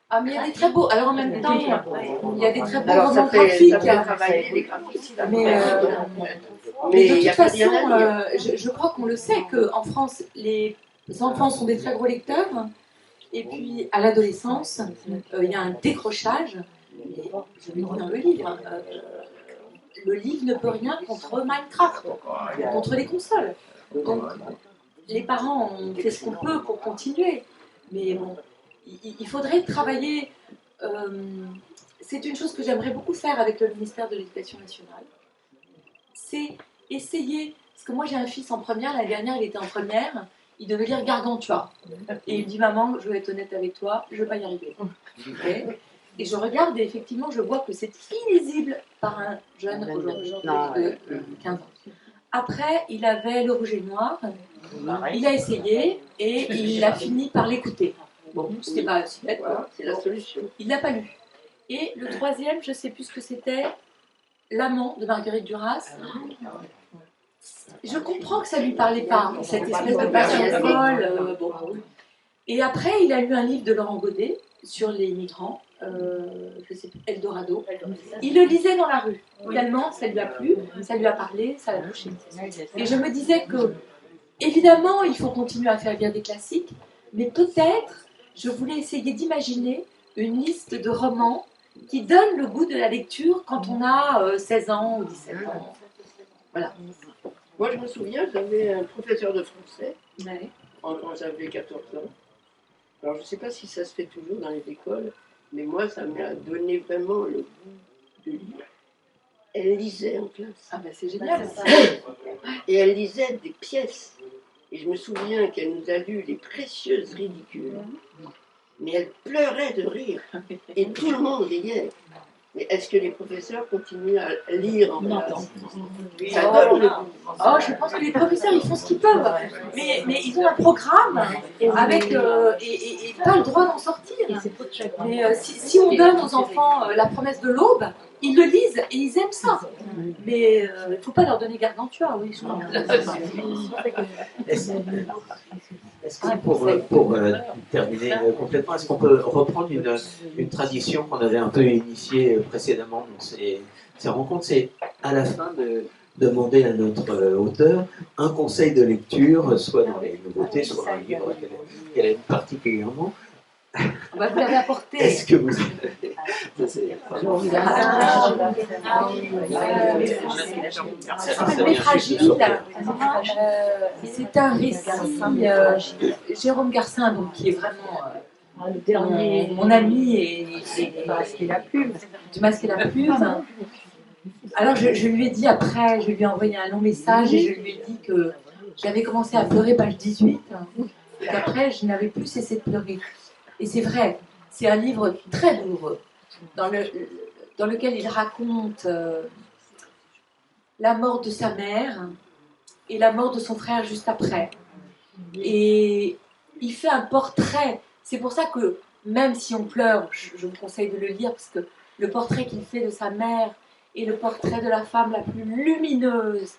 Ah, mais il y a des très beaux. Alors en même temps, il y a des très beaux Alors, romans ça fait graphiques. travailler les graphistes. Mais Mais de il y a toute plus rien façon, à dire. je crois qu'on le sait qu'en France, les enfants sont des très gros lecteurs. Et puis, à l'adolescence, il y a un décrochage. Et je le dis dans le livre. Le livre ne peut rien contre Minecraft, contre les consoles. Donc, les parents ont fait ce qu'on peut pour continuer. Mais bon, il faudrait travailler. C'est une chose que j'aimerais beaucoup faire avec le ministère de l'Éducation nationale. C'est essayer. Parce que moi, j'ai un fils en première. L'année dernière, il était en première. Il devait lire Gargantua. Et il me dit, maman, je vais être honnête avec toi, je ne vais pas y arriver. Okay. Et je regarde et effectivement, je vois que c'est illisible par un jeune aujourd'hui de 15 ans. Après, il avait Le Rouge et le Noir. Il a essayé et il a fini par l'écouter. Bon, c'était pas si bête, quoi. C'est la solution. Il l'a pas lu. Et le troisième, je ne sais plus ce que c'était, L'amant de Marguerite Duras. Je comprends que ça lui parlait pas, cette espèce de passion folle. Bon. Et après, il a lu un livre de Laurent Godet sur les migrants, je sais plus, Eldorado. Il le lisait dans la rue. Tellement ça lui a plu, ça lui a parlé, ça l'a touché. Et je me disais que, évidemment, il faut continuer à faire lire des classiques, mais peut-être, je voulais essayer d'imaginer une liste de romans qui donne le goût de la lecture quand on a 16 ans ou 17 ans. Voilà. Moi, je me souviens, j'avais un professeur de français, Ouais. quand j'avais 14 ans. Alors, je ne sais pas si ça se fait toujours dans les écoles, mais moi, ça m'a donné vraiment le goût de lire. Elle lisait en classe. Ah ben c'est génial. Et elle lisait des pièces. Et je me souviens qu'elle nous a lu Les Précieuses Ridicules. Mais elle pleurait de rire. Et tout le monde riait. Mais est-ce que les professeurs continuent à lire en classe? Ça donne le goût. Oh, je pense que les professeurs, ils font ce qu'ils peuvent. Mais ils ont un programme avec, et pas le droit d'en sortir. Mais si on donne aux enfants La Promesse de l'Aube, ils le lisent et ils aiment ça. Mais il ne faut pas leur donner Gargantua, oui. Est-ce que pour terminer complètement, est-ce qu'on peut reprendre une tradition qu'on avait un peu initiée précédemment dans ces rencontres? C'est à la fin de demander à notre auteur un conseil de lecture, soit dans les nouveautés, soit un livre qu'elle aime particulièrement. Vous l'avez apporté. Est-ce que vous... Les Fragiles, c'est un récit Jérôme Garcin, donc, qui est vraiment mon ami et du Masque et la Plume. Alors je lui ai dit après, je lui ai envoyé un long message et je lui ai dit que j'avais commencé à pleurer page 18 et qu'après je n'avais plus cessé de pleurer. Et c'est vrai, c'est un livre très douloureux dans lequel il raconte la mort de sa mère et la mort de son frère juste après. Et il fait un portrait. C'est pour ça que même si on pleure, je vous conseille de le lire parce que le portrait qu'il fait de sa mère est le portrait de la femme la plus lumineuse.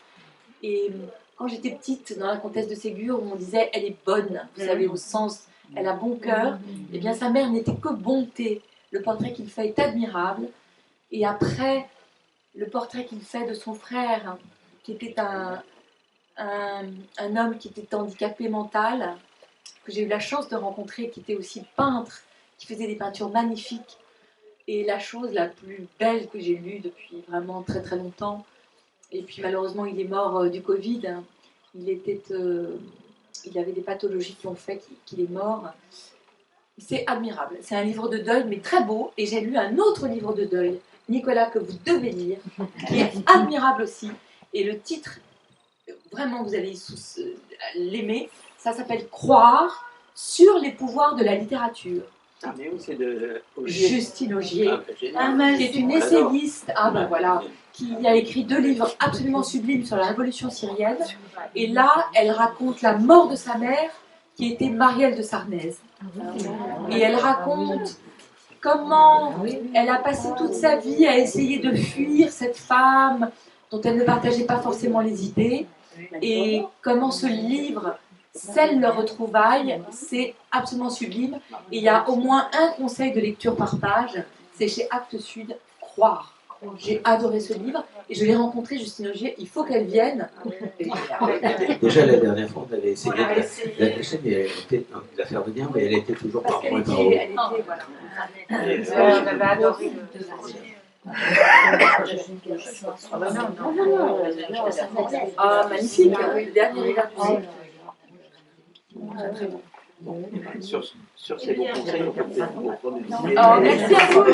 Et quand j'étais petite, dans La Comtesse de Ségur, on disait elle est bonne, vous savez, au sens elle a bon cœur. Eh bien, sa mère n'était que bonté. Le portrait qu'il fait est admirable. Et après, le portrait qu'il fait de son frère, qui était un homme qui était handicapé mental, que j'ai eu la chance de rencontrer, qui était aussi peintre, qui faisait des peintures magnifiques. Et la chose la plus belle que j'ai lue depuis vraiment très très longtemps, et puis malheureusement il est mort du Covid, il avait des pathologies qui ont fait qu'il est mort. C'est admirable, c'est un livre de deuil mais très beau, et j'ai lu un autre livre de deuil, Nicolas, que vous devez lire, qui est admirable aussi, et le titre, vraiment vous allez l'aimer, ça s'appelle Croire sur les pouvoirs de la littérature. Ah, mais oui, c'est de. Justine Augier, Ah, génial. qui est une essayiste, voilà, qui a écrit 2 livres absolument sublimes sur la révolution syrienne. Et là, elle raconte la mort de sa mère, qui était Marielle de Sarnez. Et elle raconte comment elle a passé toute sa vie à essayer de fuir cette femme dont elle ne partageait pas forcément les idées, et comment ce livre scelle leur retrouvaille. C'est absolument sublime. Et il y a au moins un conseil de lecture par page, c'est chez Actes Sud, Croire. J'ai adoré ce livre et je l'ai rencontrée, Justine Augier, il faut qu'elle vienne. Déjà la dernière fois, on avait essayé de la cacher, mais de la faire venir, mais elle était toujours par point par haut. On avait adoré magnifique, le dernier hiver du cycle. Très bon. Sur ces bons conseils, on peut peut-être vous prendre une idée. Merci à vous.